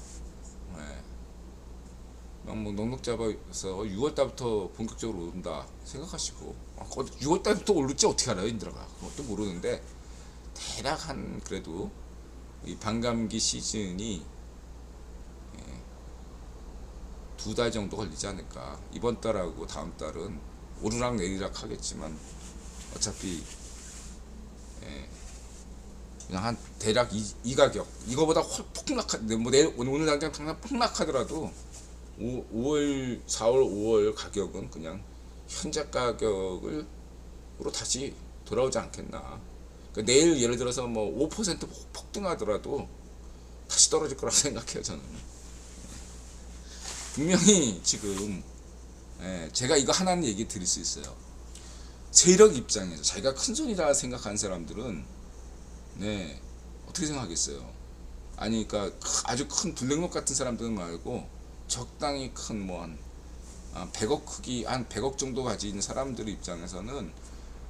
뭐 넉넉 잡아서 6월 달부터 본격적으로 오른다 생각하시고 6월 달부터 오를지 어떻게 알아요, 인들아가. 그것도 모르는데 대략 한 그래도 이 반감기 시즌이 2달 정도 걸리지 않을까. 이번 달하고 다음 달은 오르락 내리락 하겠지만 어차피 그냥 한 대략 이 가격, 이거보다 뭐 내일 오늘 당장 폭락하더라도 5월 4월 5월 가격은 그냥 현재 가격으로 다시 돌아오지 않겠나. 그러니까 내일 예를 들어서 뭐 5% 폭등하더라도 다시 떨어질 거라고 생각해요, 저는. 분명히 지금 제가 이거 하나는 얘기 드릴 수 있어요. 세력 입장에서 자기가 큰 손이라 생각하는 사람들은 어떻게 생각하겠어요? 아니, 그러니까 아주 큰 블랙록 같은 사람들은 말고 적당히 큰 뭐 한 100억 크기, 한 100억 정도 가진 사람들 입장에서는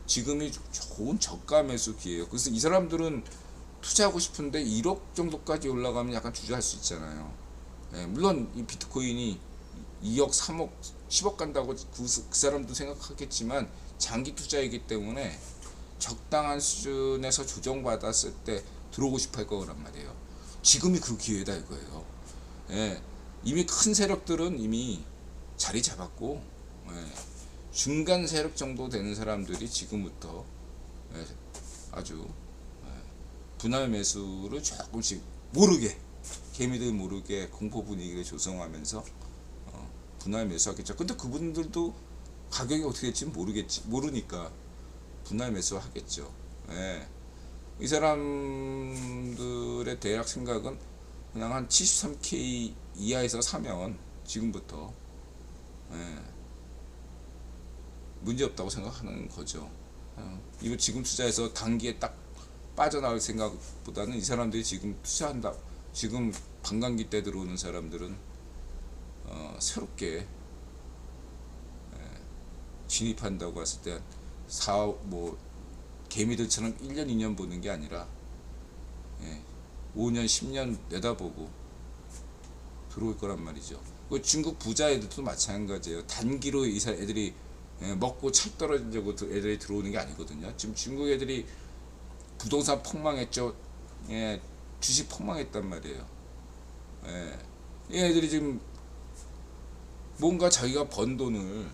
지금이 좋은 저가 매수 기회예요. 그래서 이 사람들은 투자하고 싶은데 1억 정도까지 올라가면 약간 주저할 수 있잖아요. 물론 이 비트코인이 2억, 3억, 10억 간다고 그 사람도 생각하겠지만 장기 투자이기 때문에 적당한 수준에서 조정받았을 때 들어오고 싶어 할 거란 말이에요. 지금이 그 기회다 이거예요. 이미 큰 세력들은 이미 자리 잡았고 중간 세력 정도 되는 사람들이 지금부터 아주 분할 매수를 조금씩 모르게, 개미들 모르게 공포 분위기를 조성하면서 분할 매수하겠죠. 근데 그분들도 가격이 어떻게 될지 모르니까 분할 매수하겠죠. 이 사람들의 대략 생각은 그냥 한 73K 이하에서 사면 지금부터 문제 없다고 생각하는 거죠. 이거 지금 투자해서 단기에 딱 빠져나갈 생각보다는 이 사람들이 지금 투자한다, 지금 반감기 때 들어오는 사람들은 새롭게 진입한다고 했을 때 뭐 개미들처럼 1년 2년 보는 게 아니라 5년 10년 내다보고 들어올 거란 말이죠. 그 중국 부자 애들도 마찬가지예요. 단기로 이 애들이 먹고 찰 떨어지려고 애들이 들어오는 게 아니거든요. 지금 중국 애들이 부동산 폭망했죠. 주식 폭망했단 말이에요. 이 애들이 지금 뭔가 자기가 번 돈을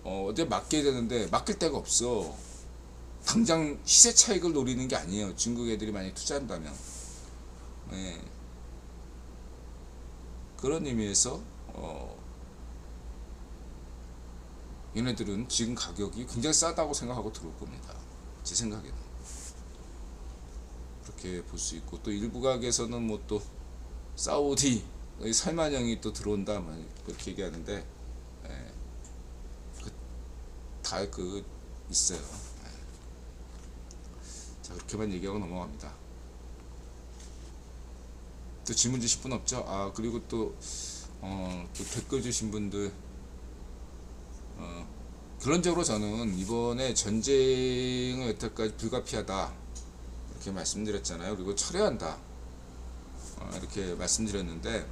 어디에 맡겨야 되는데 맡길 데가 없어. 당장 시세 차익을 노리는 게 아니에요. 중국 애들이 만약 투자한다면. 그런 의미에서 얘네들은 지금 가격이 굉장히 싸다고 생각하고 들어올 겁니다. 제 생각에는 그렇게 볼 수 있고, 또 일부 가게에서는 뭐 또 사우디 살만형이 또 들어온다 그렇게 얘기하는데 다 있어요. 자, 그렇게만 얘기하고 넘어갑니다. 또 질문 주실 분 없죠? 그리고 또 댓글 주신 분들, 결론적으로 저는 이번에 전쟁은 여태까지 불가피하다 이렇게 말씀드렸잖아요. 그리고 철회한다 이렇게 말씀드렸는데,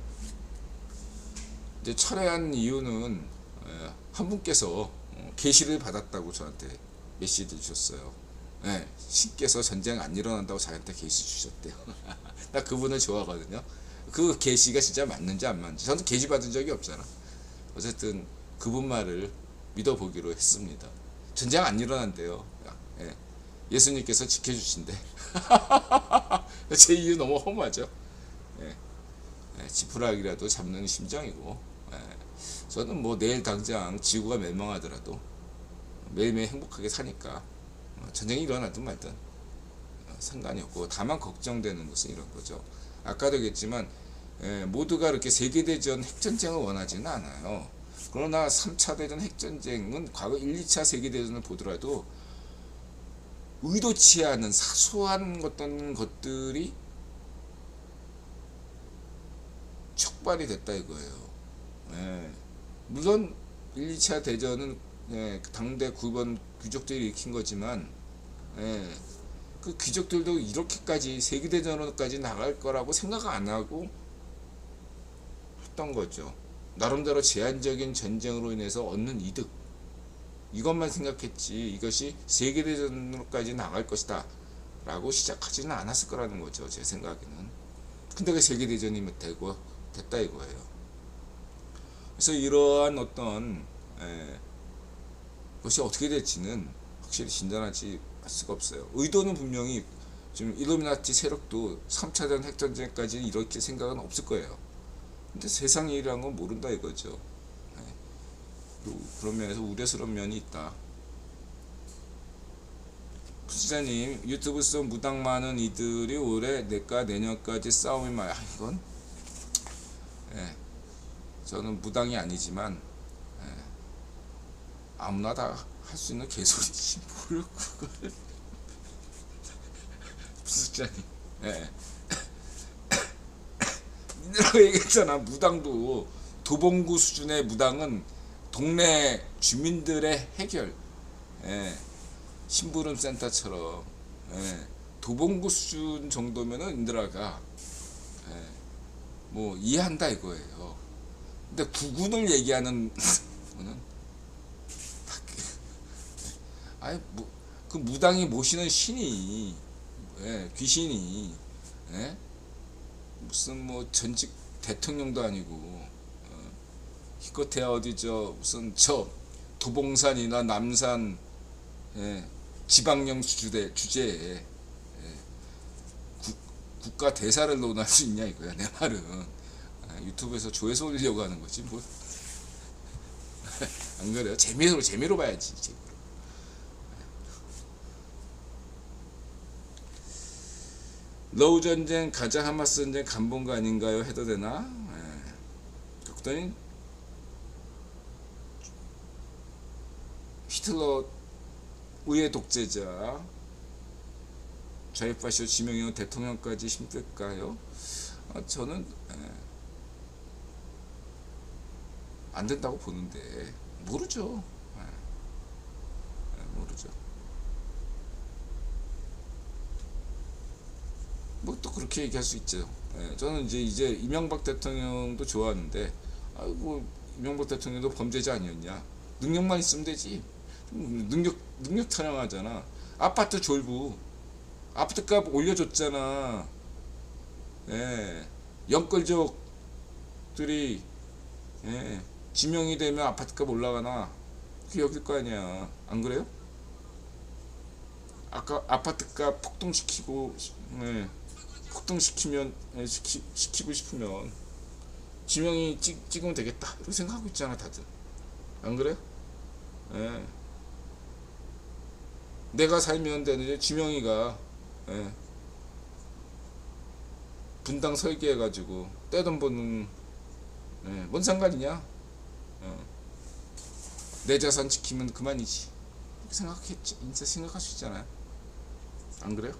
이제 철회한 이유는 한 분께서 계시를 받았다고 저한테 메시지 주셨어요. 신께서 전쟁 안 일어난다고 자기한테 계시 주셨대요. 나 그분을 좋아하거든요. 그 계시가 진짜 맞는지 안 맞는지, 저는 계시 받은 적이 없잖아. 어쨌든 그분 말을 믿어보기로 했습니다. 전쟁 안 일어난대요. 예수님께서 지켜주신대. 제 이유 너무 험하죠. 지푸라기라도 잡는 심정이고, 저는 뭐 내일 당장 지구가 멸망하더라도 매일매일 행복하게 사니까 전쟁이 일어나든 말든 상관이 없고, 다만 걱정되는 것은 이런 거죠. 아까도 얘기했지만 모두가 이렇게 세계대전 핵전쟁을 원하지는 않아요. 그러나 3차 대전 핵전쟁은 과거 1, 2차 세계대전을 보더라도 의도치 않은 사소한 어떤 것들이 촉발이 됐다 이거예요. 물론 1, 2차 대전은 당대 9번 귀족들이 일으킨 거지만 그 귀족들도 이렇게까지 세계대전으로까지 나갈 거라고 생각 안 하고 했던 거죠. 나름대로 제한적인 전쟁으로 인해서 얻는 이득, 이것만 생각했지 이것이 세계대전으로까지 나갈 것이다 라고 시작하지는 않았을 거라는 거죠, 제 생각에는. 근데 그 세계대전이 됐다 이거예요. 그래서 이러한 어떤 것이 어떻게 될지는 확실히 진단하지 할 수가 없어요. 의도는 분명히 지금 일루미나티 세력도 3차 대전 핵전쟁까지 이렇게 생각은 없을 거예요. 근데 세상 일이란 건 모른다 이거죠. 그런 면에서 우려스러운 면이 있다. 부지자님, 유튜브 속 무당 많은 이들이 올해 내과 내년까지 싸움이 많아. 이건 저는 무당이 아니지만 아무나 다 할 수 있는 개소리지 뭘 그걸. 부지자님, 니네라고 얘기했잖아. 무당도 도봉구 수준의 무당은 동네 주민들의 해결, 심부름 센터처럼 도봉구 수준 정도면은 인드라가 뭐 이해한다 이거예요. 근데 구군을 얘기하는 거는 아니 그 무당이 모시는 신이 귀신이 무슨 뭐 전직 대통령도 아니고 기껏해야 어디 무슨 도봉산이나 남산 지방령 주제에 국가 대사를 논할 수 있냐 이거야 내 말은. 유튜브에서 조회수 올리려고 하는 거지 뭐. 안 그래요? 재미로 봐야지. 재미로. 러우 전쟁, 가자 하마스 전쟁 간본 거 아닌가요? 해도 되나? 그랬더니 히틀러 의회 독재자 좌익파시오 지명이면 대통령까지 힘들까요? 저는 안 된다고 보는데 모르죠. 모르죠. 뭐 또 그렇게 얘기할 수 있죠. 저는 이제 이명박 대통령도 좋아하는데 아이고 이명박 대통령도 범죄자 아니었냐? 능력만 있으면 되지. 능력 타령하잖아. 아파트 졸부 아파트값 올려줬잖아. 영끌족들이 지명이 되면 아파트값 올라가나? 그게 여길 거 아니야. 안 그래요? 아까 아파트값 시키고 싶으면 지명이 찍으면 되겠다 이렇게 생각하고 있잖아 다들. 안 그래? 내가 살면 되는데 지명이가 분당 설계해가지고 떼돈 버는 뭔 상관이냐? 내 자산 지키면 그만이지 이렇게 생각했지. 인제 생각할 수 있잖아요. 안 그래요?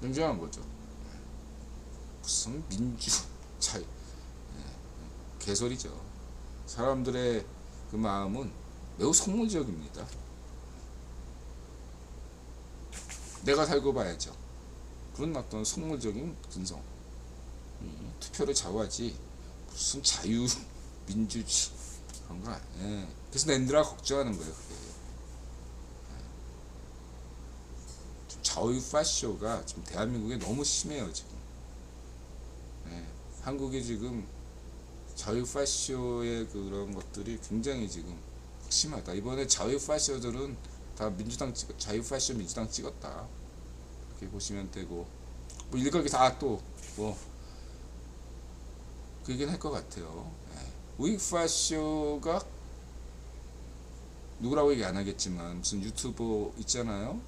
냉정한 거죠. 무슨 민주 차이 개소리죠. 사람들의 그 마음은 매우 속물적입니다. 내가 살고 봐야죠. 그런 어떤 속물적인 근성, 투표를 좌우하지 무슨 자유 민주주의 그런 거 아니에요. 그래서 낸드라 걱정하는 거예요. 그게. 좌우 파쇼가 지금 대한민국에 너무 심해요 지금. 한국이 지금 좌우 파쇼의 그런 것들이 굉장히 지금 심하다. 이번에 좌우 파쇼들은 다 민주당 자유 파쇼 민주당 찍었다 이렇게 보시면 되고, 뭐 일각이 다 또 뭐 그 얘기는 할 것 같아요. 우익 파쇼가 누구라고 얘기 안 하겠지만 무슨 유튜버 있잖아요.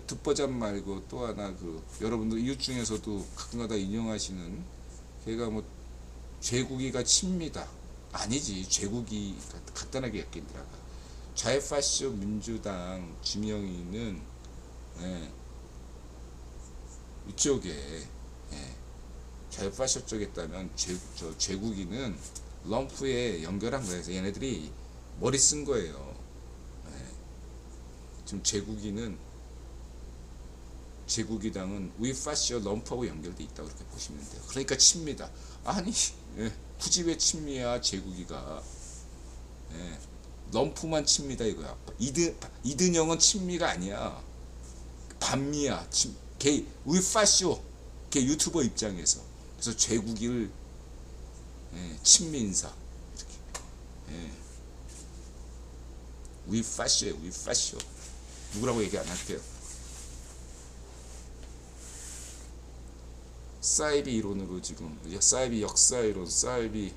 듣보잡 말고 또 하나 그 여러분들 이웃 중에서도 가끔가다 인용하시는 걔가 뭐 죄국이가 칩니다. 아니지. 죄국이 간단하게 얘기하더라고. 좌파쇼 민주당 지명이는 이쪽에 좌파쇼 쪽에 있다면 죄국이는 럼프에 연결한 거예요. 그래서 얘네들이 머리 쓴 거예요. 지금 제국이당은 위파쇼 럼프하고 연결돼 있다고 그렇게 보시면 돼요. 그러니까 칩니다. 아니 굳이 왜 칩니야 제국이가. 럼프만 칩니다 이거야. 이든영은 친미가 아니야. 반미야. 걔 위파쇼 걔 유튜버 입장에서. 그래서 제국이를 친미 인사 이렇게. 위파쇼에 위파쇼. 누구라고 얘기 안 할게요. 사이비 이론으로 지금 사이비 역사 이론, 사이비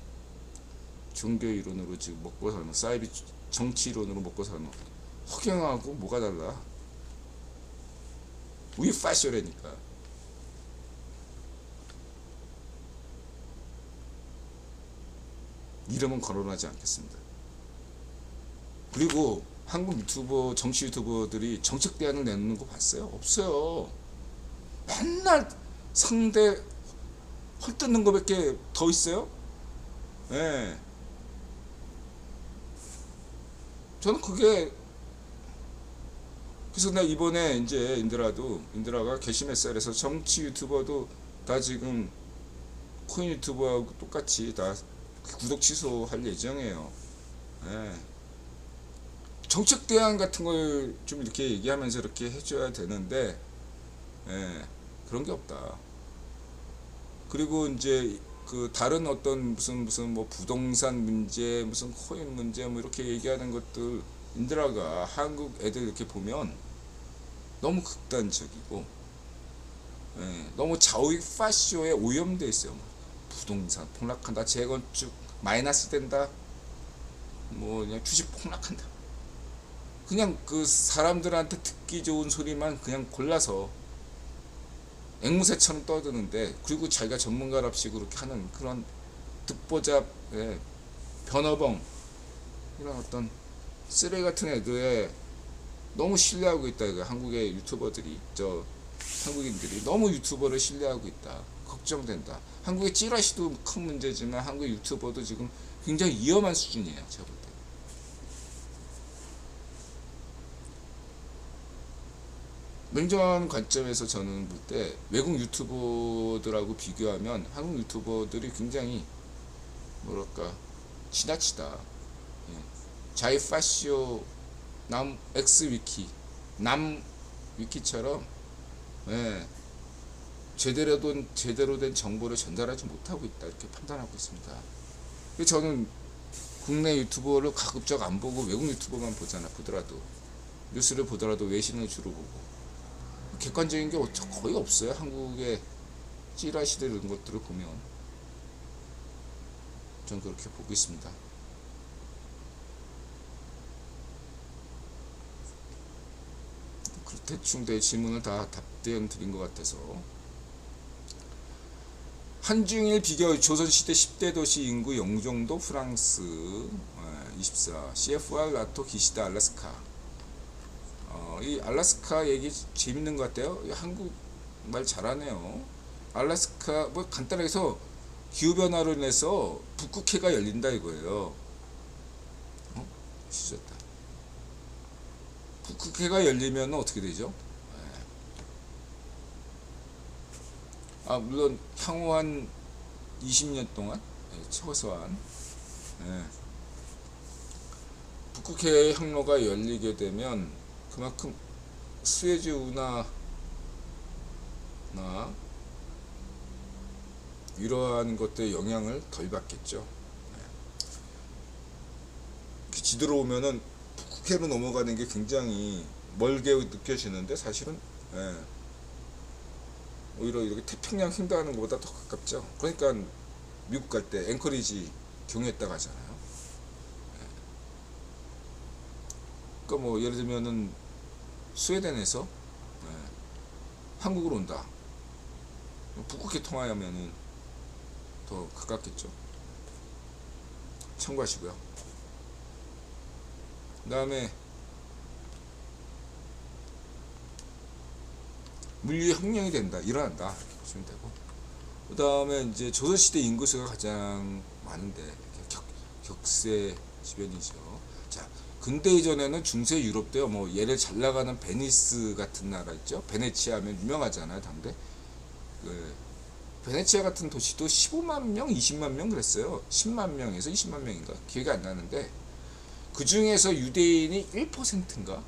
종교 이론으로 지금 먹고 사는, 사이비 정치 이론으로 먹고 사는 허경하고 뭐가 달라? 위파쇼라니까. 이름은 거론하지 않겠습니다. 그리고 한국 유튜버, 정치 유튜버들이 정책 대안을 내놓는 거 봤어요? 없어요. 맨날 상대 헐뜯는 거밖에 더 있어요? 저는 그게, 그래서 나 이번에 이제 인드라가 개심했어요. 그래서 정치 유튜버도 다 지금 코인 유튜버하고 똑같이 다 구독 취소할 예정이에요. 정책 대안 같은 걸 좀 이렇게 얘기하면서 이렇게 해줘야 되는데, 그런 게 없다. 그리고 이제 그 다른 어떤 무슨 뭐 부동산 문제, 무슨 코인 문제 뭐 이렇게 얘기하는 것들 인드라가 한국 애들 이렇게 보면 너무 극단적이고, 너무 좌우익 파쇼에 오염돼 있어요. 부동산 폭락한다, 재건축 마이너스 된다, 뭐 그냥 주식 폭락한다. 그냥 그 사람들한테 듣기 좋은 소리만 그냥 골라서 앵무새처럼 떠드는데, 그리고 자기가 전문가랍시고 그렇게 하는 그런 듣보잡, 변어벙, 이런 어떤 쓰레기 같은 애들에 너무 신뢰하고 있다. 이거 한국의 유튜버들이, 한국인들이 너무 유튜버를 신뢰하고 있다. 걱정된다. 한국의 찌라시도 큰 문제지만 한국 유튜버도 지금 굉장히 위험한 수준이에요. 제가 볼 때. 냉정한 관점에서 저는 볼 때 외국 유튜버들하고 비교하면 한국 유튜버들이 굉장히 뭐랄까 지나치다. 자이파쇼 남 엑스위키 남 위키처럼 제대로 된 정보를 전달하지 못하고 있다, 이렇게 판단하고 있습니다. 저는 국내 유튜버를 가급적 안 보고 외국 유튜버만 보더라도, 뉴스를 보더라도 외신을 주로 보고, 객관적인 게 거의 없어요. 한국의 찌라시들 이런 것들을 보면 전 그렇게 보고 있습니다. 대충 내 질문을 다 답변 드린 것 같아서. 한중일 비교 조선시대 10대 도시 인구 영종도 프랑스 24 CFR 나토 기시다 알래스카. 이 알래스카 얘기 재밌는 것 같아요. 한국 말 잘하네요. 알래스카 뭐 간단하게 해서 기후변화로 인해서 북극해가 열린다 이거예요. 시졌다. 북극해가 열리면 어떻게 되죠? 물론 향후 한 20년 동안 최소한 북극해의 항로가 열리게 되면 그만큼 수에즈 운하나 이러한 것들의 영향을 덜 받겠죠. 지도로 오면은 북극해로 넘어가는 게 굉장히 멀게 느껴지는데 사실은 오히려 이렇게 태평양 횡단하는 것보다 더 가깝죠. 그러니까 미국 갈 때 앵커리지 경유했다 가잖아요. 그러니까 뭐 예를 들면은 스웨덴에서 한국으로 온다. 북극해 통하면은 더 가깝겠죠. 참고하시고요. 그 다음에 물리혁명이 된다, 일어난다 이렇게 보시면 되고, 그 다음에 이제 조선시대 인구수가 가장 많은데 격세 지변이죠. 자, 근대 이전에는 중세 유럽도요, 뭐 얘를 잘 나가는 베니스 같은 나라 있죠. 베네치아 하면 유명하잖아요, 당대. 베네치아 같은 도시도 15만 명, 20만 명 그랬어요. 10만 명에서 20만 명인가 기억이 안 나는데, 그 중에서 유대인이 1%인가?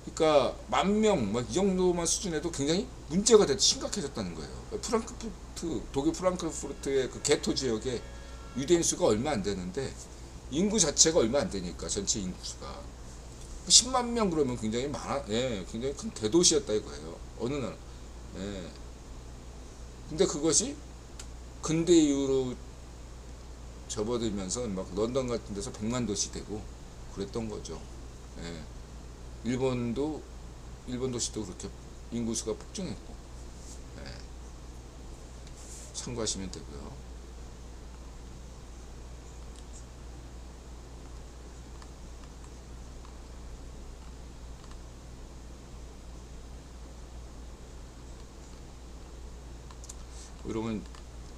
그러니까 10,000명 막 이 정도만 수준에도 굉장히 문제가 됐 심각해졌다는 거예요. 프랑크푸르트, 독일 프랑크푸르트의 그 게토 지역에 유대인 수가 얼마 안 되는데 인구 자체가 얼마 안 되니까, 전체 인구 수가 10만 명 그러면 굉장히 많아, 예, 굉장히 큰 대도시였다 이거예요. 어느 나라. 예. 근데 그것이 근대 이후로 접어들면서 막 런던 같은 데서 100만 도시 되고 그랬던 거죠. 예. 일본 도시도 그렇게 인구수가 폭증했고, 예. 참고하시면 되고요. 이런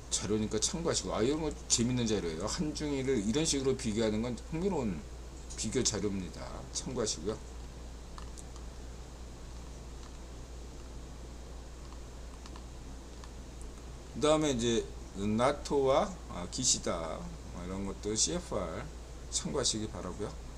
자료니까 참고하시고, 이런 거 재밌는 자료예요. 한중일을 이런 식으로 비교하는 건 흥미로운 비교 자료입니다. 참고하시고요. 그 다음에 이제 나토와 기시다 이런 것도 CFR 참고하시기 바라고요.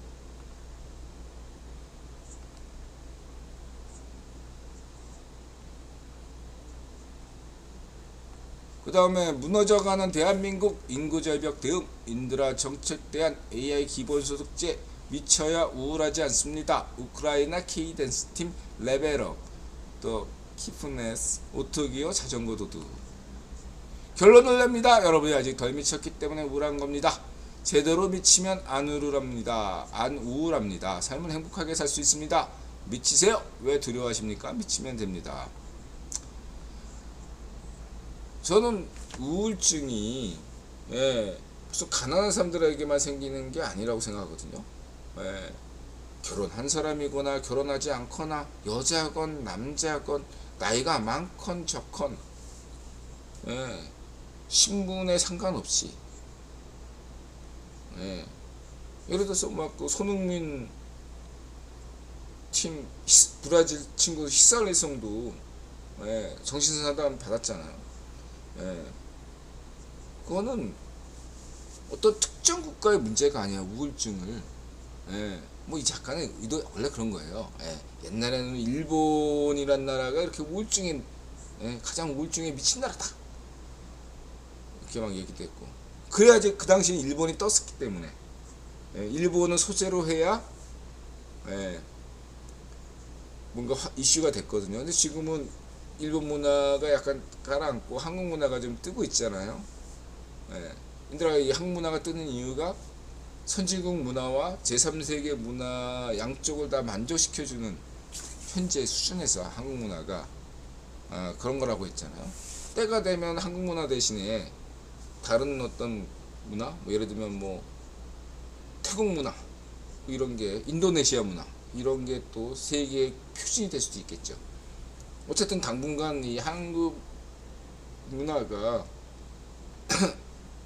그 다음에 무너져가는 대한민국 인구절벽 대응, 인드라 정책 대안, AI 기본소득제 미쳐야 우울하지 않습니다. 우크라이나 K댄스 팀 레벨업, 또 키프네스, 오토기어 자전거 도둑. 결론을 냅니다. 여러분이 아직 덜 미쳤기 때문에 우울한 겁니다. 제대로 미치면 안 우울합니다. 안 우울합니다. 삶을 행복하게 살 수 있습니다. 미치세요. 왜 두려워하십니까? 미치면 됩니다. 저는 우울증이, 예, 무슨 가난한 사람들에게만 생기는 게 아니라고 생각하거든요. 예, 결혼한 사람이거나 결혼하지 않거나 여자건 남자건 나이가 많건 적건, 예, 신분에 상관없이, 예, 예를 들어서 막 그 손흥민 팀 브라질 친구 히살리송도, 예, 정신상담 받았잖아요. 예, 그거는 어떤 특정 국가의 문제가 아니야, 우울증을. 예, 뭐 이 작가는 의도 원래 그런 거예요. 예, 옛날에는 일본이란 나라가 이렇게 우울증에, 예, 가장 우울증에 미친 나라다 이렇게 막 얘기도 했고, 그래야지 그 당시에 일본이 떴었기 때문에, 예, 일본은 소재로 해야, 예, 뭔가 이슈가 됐거든요. 근데 지금은 일본 문화가 약간 가라앉고 한국 문화가 좀 뜨고 있잖아요. 예, 인들아, 이 한국 문화가 뜨는 이유가 선진국 문화와 제3세계 문화 양쪽을 다 만족시켜주는 현재 수준에서 한국 문화가, 그런 거라고 했잖아요. 때가 되면 한국 문화 대신에 다른 어떤 문화, 뭐 예를 들면 뭐 태국 문화, 이런 게, 인도네시아 문화, 이런 게 또 세계의 표준이 될 수도 있겠죠. 어쨌든 당분간 이 한국 문화가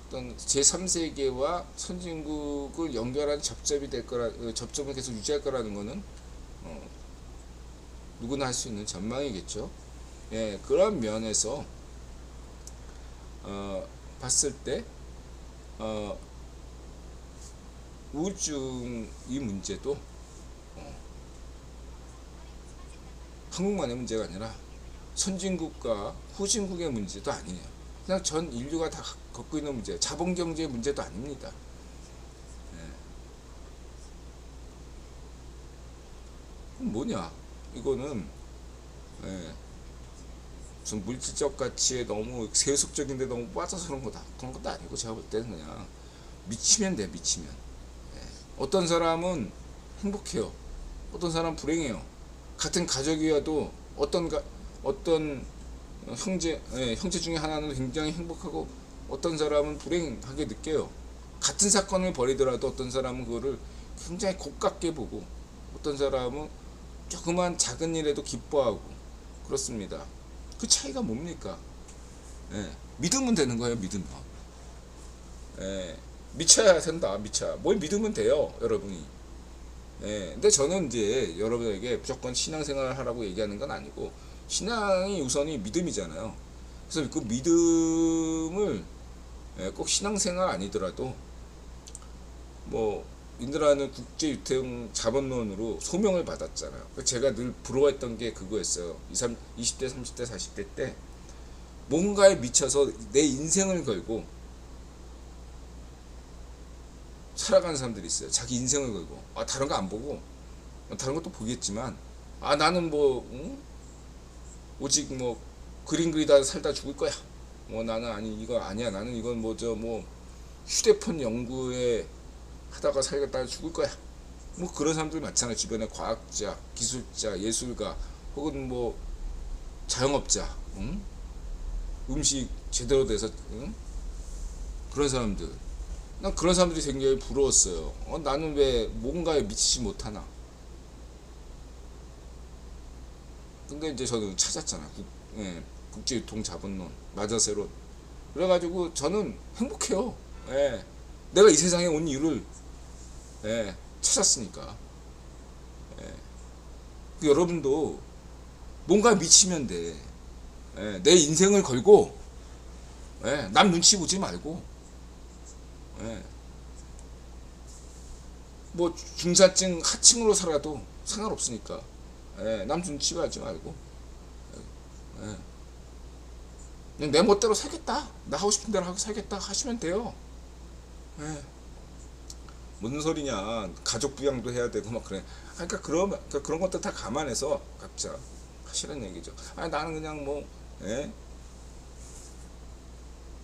어떤 제3세계와 선진국을 연결한 접점이 될 거라, 접점을 계속 유지할 거라는 거는, 누구나 할 수 있는 전망이겠죠. 예, 그런 면에서 봤을 때 우울증 이 문제도 한국만의 문제가 아니라 선진국과 후진국의 문제도 아니에요. 그냥 전 인류가 다 겪고 있는 문제, 자본경제의 문제도 아닙니다. 예. 뭐냐? 이거는, 예, 무슨 물질적 가치에 너무 세속적인데 너무 빠져서 그런 거다. 그런 것도 아니고, 제가 볼 때는 그냥 미치면 돼, 미치면. 예. 어떤 사람은 행복해요. 어떤 사람은 불행해요. 같은 가족이어도 어떤 형제 중에 하나는 굉장히 행복하고 어떤 사람은 불행하게 느껴요. 같은 사건을 벌이더라도 어떤 사람은 그거를 굉장히 고깝게 보고 어떤 사람은 조그만 작은 일에도 기뻐하고 그렇습니다. 그 차이가 뭡니까? 믿으면 되는 거예요. 믿으면. 미쳐야 된다. 미쳐. 뭘 믿으면 돼요. 여러분이. 근데 저는 이제 여러분에게 무조건 신앙생활을 하라고 얘기하는 건 아니고 신앙이 우선이 믿음이잖아요. 그래서 그 믿음을 꼭 신앙생활 아니더라도 뭐 인드라는 국제유통 자본론으로 소명을 받았잖아요. 제가 늘 부러워했던 게 그거였어요. 20대, 30대, 40대 때 뭔가에 미쳐서 내 인생을 걸고 살아가는 사람들이 있어요. 자기 인생을 걸고 다른 거 안 보고 다른 것도 보겠지만 나는 뭐 오직 뭐 그림 그리다 살다 죽을 거야. 뭐 나는 아니 이거 아니야. 나는 이건 뭐 휴대폰 연구에 하다가 살겠다 죽을 거야. 뭐 그런 사람들 많잖아요. 주변에 과학자, 기술자, 예술가 혹은 뭐 자영업자, 음식 제대로 돼서 그런 사람들. 난 그런 사람들이 굉장히 부러웠어요. 나는 왜 뭔가에 미치지 못하나. 근데 이제 저는 찾았잖아. 국제유통자본론, 마자세론. 그래가지고 저는 행복해요. 내가 이 세상에 온 이유를 찾았으니까. 여러분도 뭔가 미치면 돼. 내 인생을 걸고 남 눈치 보지 말고 뭐 중산층 하층으로 살아도 상관없으니까 남 눈치 보지 말고 그냥 내 멋대로 살겠다. 나 하고 싶은 대로 하고 살겠다 하시면 돼요. 무슨 소리냐. 가족 부양도 해야 되고 막 그래. 그러니까 그런 것들 다 감안해서 각자 하시는 얘기죠. 나는 그냥 뭐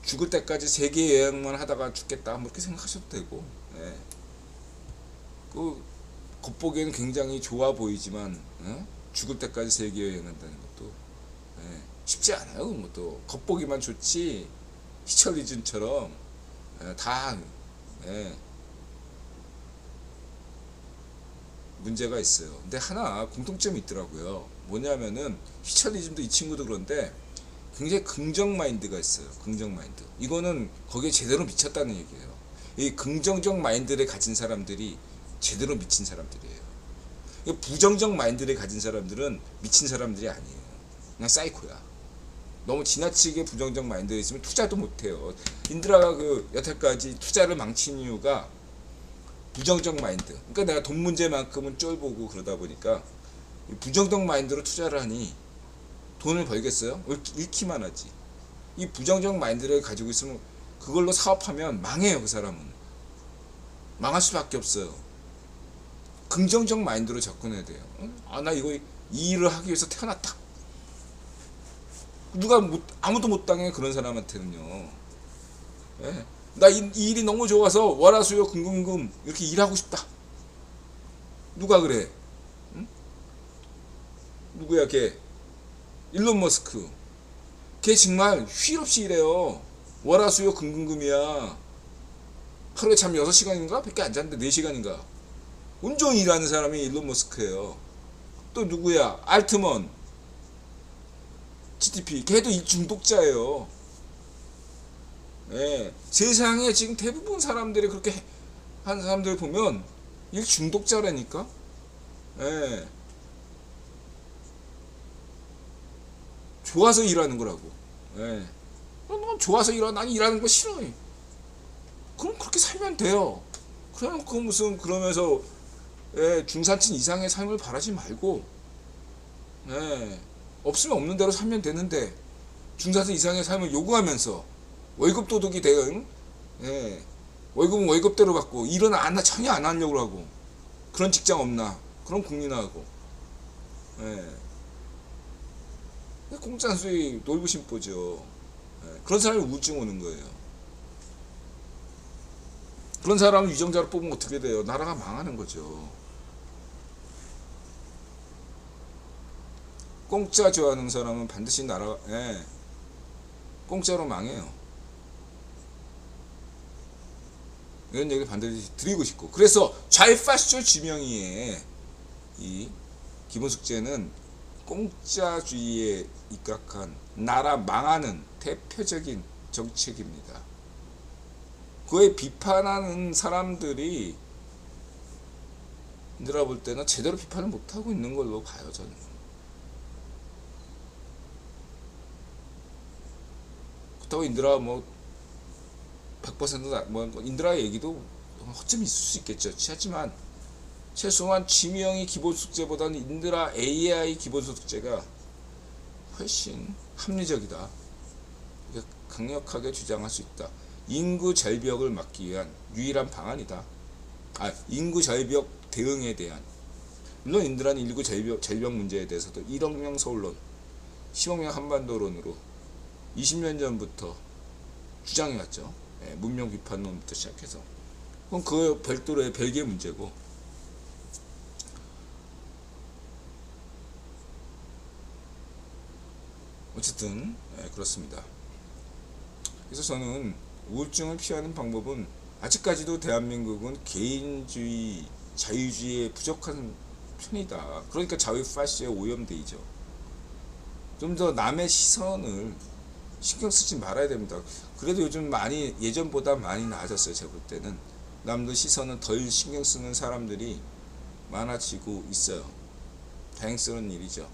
죽을 때까지 세계 여행만 하다가 죽겠다. 뭐 이렇게 생각하셔도 되고. 그 겉보기에는 굉장히 좋아 보이지만 죽을 때까지 세계 여행한다는 것도 쉽지 않아요. 그것도 겉보기만 좋지 히처리즘처럼 다 문제가 있어요. 근데 하나 공통점이 있더라고요. 뭐냐면은 히처리즘도 이 친구도 그런데 굉장히 긍정 마인드가 있어요. 긍정 마인드. 이거는 거기에 제대로 미쳤다는 얘기예요. 이 긍정적 마인드를 가진 사람들이 제대로 미친 사람들이에요. 부정적 마인드를 가진 사람들은 미친 사람들이 아니에요. 그냥 사이코야. 너무 지나치게 부정적 마인드가 있으면 투자도 못해요. 인드라가 여태까지 투자를 망친 이유가 부정적 마인드. 그러니까 내가 돈 문제만큼은 쫄보고 그러다 보니까 부정적 마인드로 투자를 하니 돈을 벌겠어요? 잃기만 하지. 이 부정적 마인드를 가지고 있으면 그걸로 사업하면 망해요. 그 사람은 망할 수밖에 없어요. 긍정적 마인드로 접근해야 돼요. 나 이 일을 하기 위해서 태어났다. 아무도 못 당해. 그런 사람한테는요. 나 이 일이 너무 좋아서 월화수요 금금금 이렇게 일하고 싶다. 누가 그래? 누구야 걔? 일론 머스크. 걔 정말 쉴 없이 일해요. 월화수요 금금금이야. 하루에 잠 6시간인가? 밖에 안 잤는데 4시간인가? 온종일 일하는 사람이 일론 머스크예요. 또 누구야? 알트먼. GDP. 걔도 이 중독자예요. 세상에 지금 대부분 사람들이 그렇게 한 사람들 보면 일 중독자라니까. 좋아서 일하는 거라고. 넌 좋아서 일하. 난 일하는 거 싫어. 그럼 그렇게 살면 돼요. 그럼 그러면서 중산층 이상의 삶을 바라지 말고 없으면 없는 대로 살면 되는데 중산층 이상의 삶을 요구하면서 월급 도둑이 되는 월급은 월급대로 받고 일은 전혀 안 하려고 하고 그런 직장 없나? 그럼 국민하고 공짜 수익 놀부심보죠. 그런 사람이 우울증 오는 거예요. 그런 사람을 유정자로 뽑으면 어떻게 돼요? 나라가 망하는 거죠. 공짜 좋아하는 사람은 반드시 나라, 예, 공짜로 망해요. 이런 얘기를 반드시 드리고 싶고, 그래서 좌파쇼 지명이의 이 기본 숙제는 공짜주의에 입각한 나라 망하는 대표적인 정책입니다. 그에 비판하는 사람들이 내가 볼 때는 제대로 비판을 못하고 있는 걸로 봐요, 저는. 그렇다고 인드라 뭐 100% 뭐 인드라 얘기도 허점이 있을 수 있겠죠. 하지만 최소한 지명이 기본 숙제보다는 인드라 AI 기본 숙제가 훨씬 합리적이다. 강력하게 주장할 수 있다. 인구 절벽을 막기 위한 유일한 방안이다. 인구 절벽 대응에 대한. 물론 인드라는 인구 절벽 문제에 대해서도 1억 명 서울론, 10억 명 한반도론으로 20년 전부터 주장해왔죠. 문명 비판론부터 시작해서. 그럼 그 별도로의 별개의 문제고. 어쨌든 그렇습니다. 그래서 저는 우울증을 피하는 방법은 아직까지도 대한민국은 개인주의, 자유주의에 부족한 편이다. 그러니까 자유파시에 오염되죠. 좀 더 남의 시선을 신경 쓰지 말아야 됩니다. 그래도 요즘 많이, 예전보다 많이 나아졌어요. 제가 볼 때는 남들 시선은 덜 신경 쓰는 사람들이 많아지고 있어요. 다행스러운 일이죠.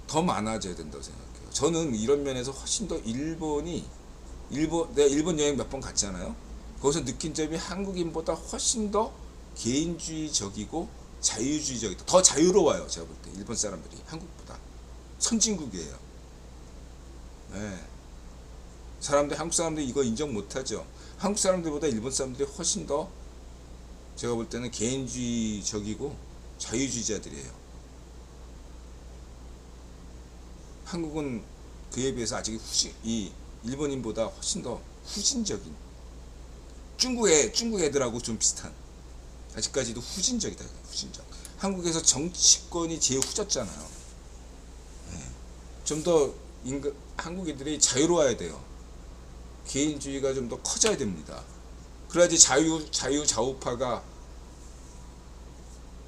더 많아져야 된다고 생각해요. 저는 이런 면에서 훨씬 더 내가 일본 여행 몇 번 갔잖아요. 거기서 느낀 점이 한국인보다 훨씬 더 개인주의적이고 자유주의적이다. 더 자유로워요. 제가 볼 때 일본 사람들이 한국보다 선진국이에요. 네. 한국 사람들이 이거 인정 못하죠. 한국 사람들보다 일본 사람들이 훨씬 더 제가 볼 때는 개인주의적이고 자유주의자들이에요. 한국은 그에 비해서 아직 이 일본인보다 훨씬 더 후진적인, 중국 애들하고 좀 비슷한, 아직까지도 후진적이다. 후진적. 한국에서 정치권이 제일 후졌잖아요. 좀 더 한국인들이 자유로워야 돼요. 개인주의가 좀 더 커져야 됩니다. 그래야지 좌우파가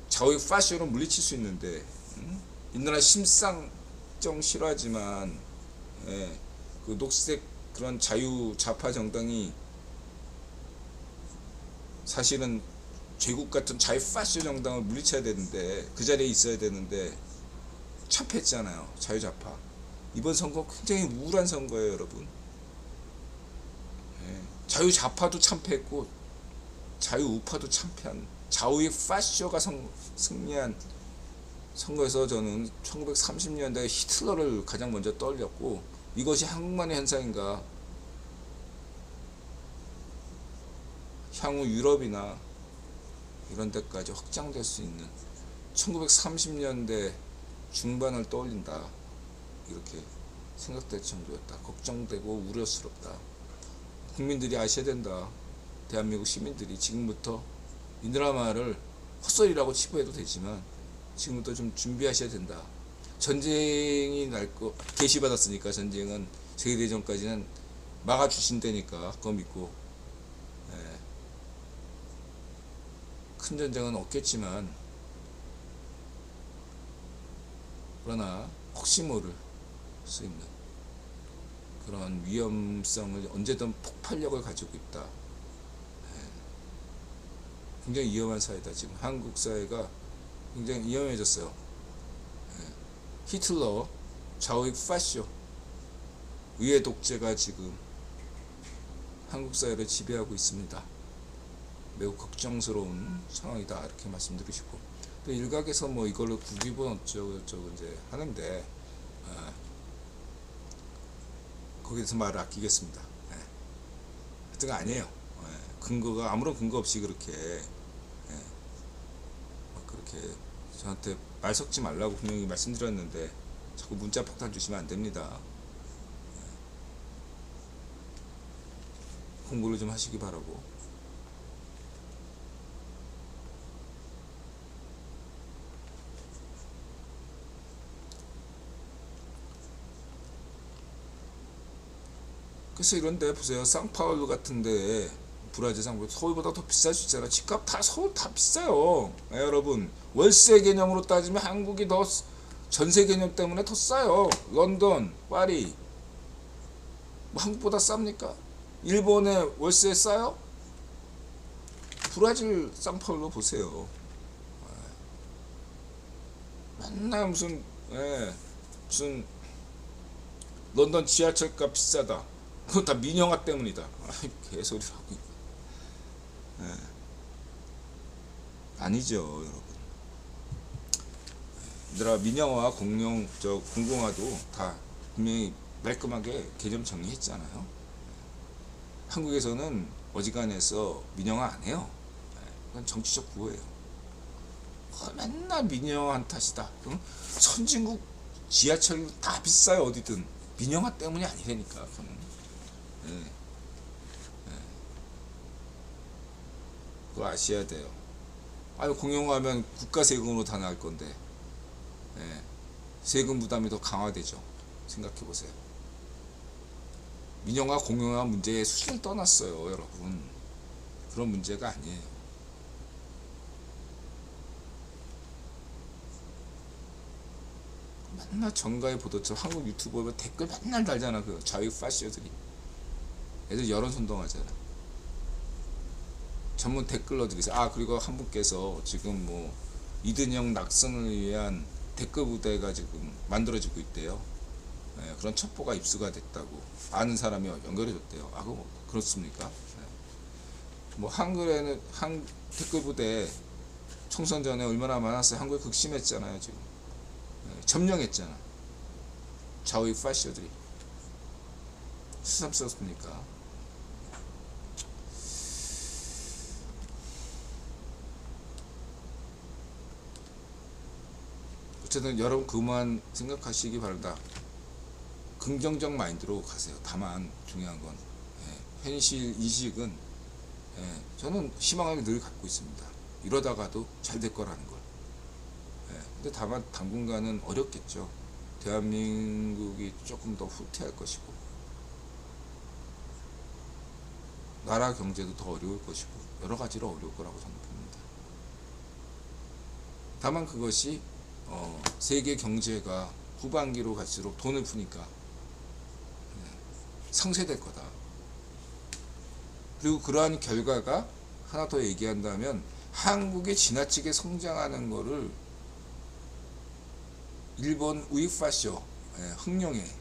좌우 파시로 물리칠 수 있는데, 인도나 심상정 싫어하지만, 그 녹색 그런 좌파 정당이 사실은 제국 같은 자유파시 정당을 물리쳐야 되는데, 그 자리에 있어야 되는데 참패했잖아요. 자유좌파. 이번 선거 굉장히 우울한 선거예요, 여러분. 자유좌파도 참패했고 자유우파도 참패한, 좌우의 파시오가 승리한 선거에서 저는 1930년대 히틀러를 가장 먼저 떠올렸고, 이것이 한국만의 현상인가, 향후 유럽이나 이런 데까지 확장될 수 있는 1930년대 중반을 떠올린다, 이렇게 생각될 정도였다. 걱정되고 우려스럽다. 국민들이 아셔야 된다. 대한민국 시민들이 지금부터 인드라마를 헛소리라고 치부해도 되지만 지금부터 좀 준비하셔야 된다. 전쟁이 날 거 계시받았으니까, 전쟁은 세계대전까지는 막아주신다니까 그거 믿고, 큰 전쟁은 없겠지만, 그러나 혹시 모를 수 있는 그런 위험성을, 언제든 폭발력을 가지고 있다. 굉장히 위험한 사회다. 지금 한국 사회가 굉장히 위험해졌어요. 히틀러, 좌우익 파쇼, 의회 독재가 지금 한국 사회를 지배하고 있습니다. 매우 걱정스러운 상황이다, 이렇게 말씀드리고 싶고, 또 일각에서 뭐 이걸로 국위본 어쩌고 이제 하는데, 거기에 대해서 말을 아끼겠습니다. 하여튼 아니에요. 근거가, 아무런 근거 없이 그렇게 저한테 말 섞지 말라고 분명히 말씀드렸는데 자꾸 문자 폭탄 주시면 안 됩니다. 공부를 좀 하시기 바라고. 그래서 이런데 보세요. 상파울루 같은데 브라질 상파울루 서울보다 더 비쌀 수 있잖아. 집값 다 서울 다 비싸요. 네, 여러분 월세 개념으로 따지면 한국이 더 전세 개념 때문에 더 싸요. 런던, 파리 뭐 한국보다 쌉니까? 일본의 월세 싸요? 브라질 상파울루 보세요. 맨날 무슨 무슨 런던 지하철값 비싸다. 그건 다 민영화 때문이다. 아이, 개소리라고. 아니죠, 여러분. 얘들아, 민영화, 공영, 공공화도 다 분명히 말끔하게 개념 정리했잖아요. 한국에서는 어지간해서 민영화 안 해요. 그건 정치적 구호예요. 맨날 민영화한 탓이다. 선진국 지하철 다 비싸요, 어디든. 민영화 때문이 아니라니까. 그거 아셔야 돼요. 아니, 공영화하면 국가 세금으로 다 나갈 건데, 세금 부담이 더 강화되죠. 생각해 보세요. 민영화, 공영화 문제의 수준을 떠났어요, 여러분. 그런 문제가 아니에요. 맨날 정가의 보도처럼 한국 유튜버에 댓글 맨날 달잖아. 그 자유 파시어들이. 애들 여론선동하잖아. 전문 댓글러들이 있어요. 아, 그리고 한 분께서 지금 뭐 이든영 낙선을 위한 댓글 부대가 지금 만들어지고 있대요. 그런 첩보가 입수가 됐다고 아는 사람이 연결해줬대요. 아, 그거 그렇습니까? 뭐 한글에는 한 댓글 부대 총선 전에 얼마나 많았어요. 한국에 극심했잖아요. 지금 점령했잖아. 좌우 파시어들이. 수삼스럽습니까? 어쨌든 여러분 그만 생각하시기 바랍니다. 긍정적 마인드로 가세요. 다만 중요한 건 현실 이식은 저는 희망을 늘 갖고 있습니다. 이러다가도 잘 될 거라는 걸. 근데 다만 당분간은 어렵겠죠. 대한민국이 조금 더 후퇴할 것이고 나라 경제도 더 어려울 것이고 여러 가지로 어려울 거라고 저는 봅니다. 다만 그것이 세계 경제가 후반기로 갈수록 돈을 푸니까 상쇄될 거다. 그리고 그러한 결과가 하나 더 얘기한다면 한국이 지나치게 성장하는 거를 일본 우익파쇼 흥룡의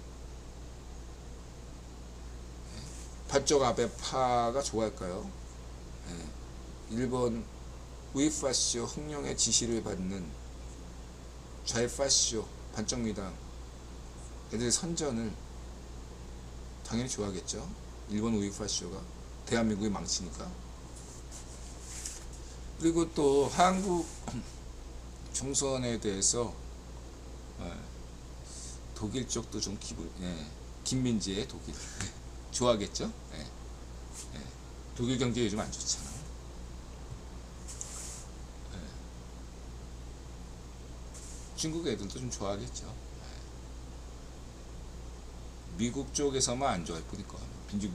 반쪽 아베파가 좋아할까요? 일본 우익파쇼 흥룡의 지시를 받는 좌익파쇼 반쪽미당 애들의 선전을 당연히 좋아하겠죠. 일본 우익파쇼가 대한민국이 망치니까. 그리고 또 한국 총선에 대해서 독일 쪽도 좀 김민지의 독일 좋아하겠죠. 독일 경제 요즘 안 좋잖아. 중국 애들도 좀 좋아하겠죠. 미국 쪽에서만 안 좋아할 뿐이니까.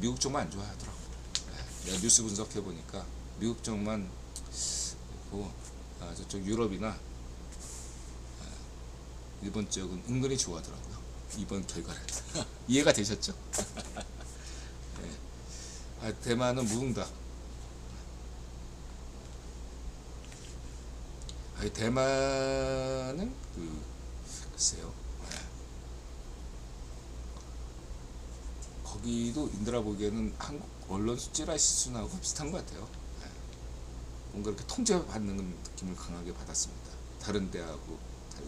미국 쪽만 안 좋아하더라고. 내가 뉴스 분석해 보니까 미국 쪽만 있고 저쪽 유럽이나 일본 쪽은 은근히 좋아하더라고요. 이번 결과를. 이해가 되셨죠? 대만은 무응답. 대만은 글쎄요. 거기도 인드라 보기에는 한국 언론 찌라시 수준하고 비슷한 것 같아요. 뭔가 이렇게 통제받는 느낌을 강하게 받았습니다. 다른 데하고 달리.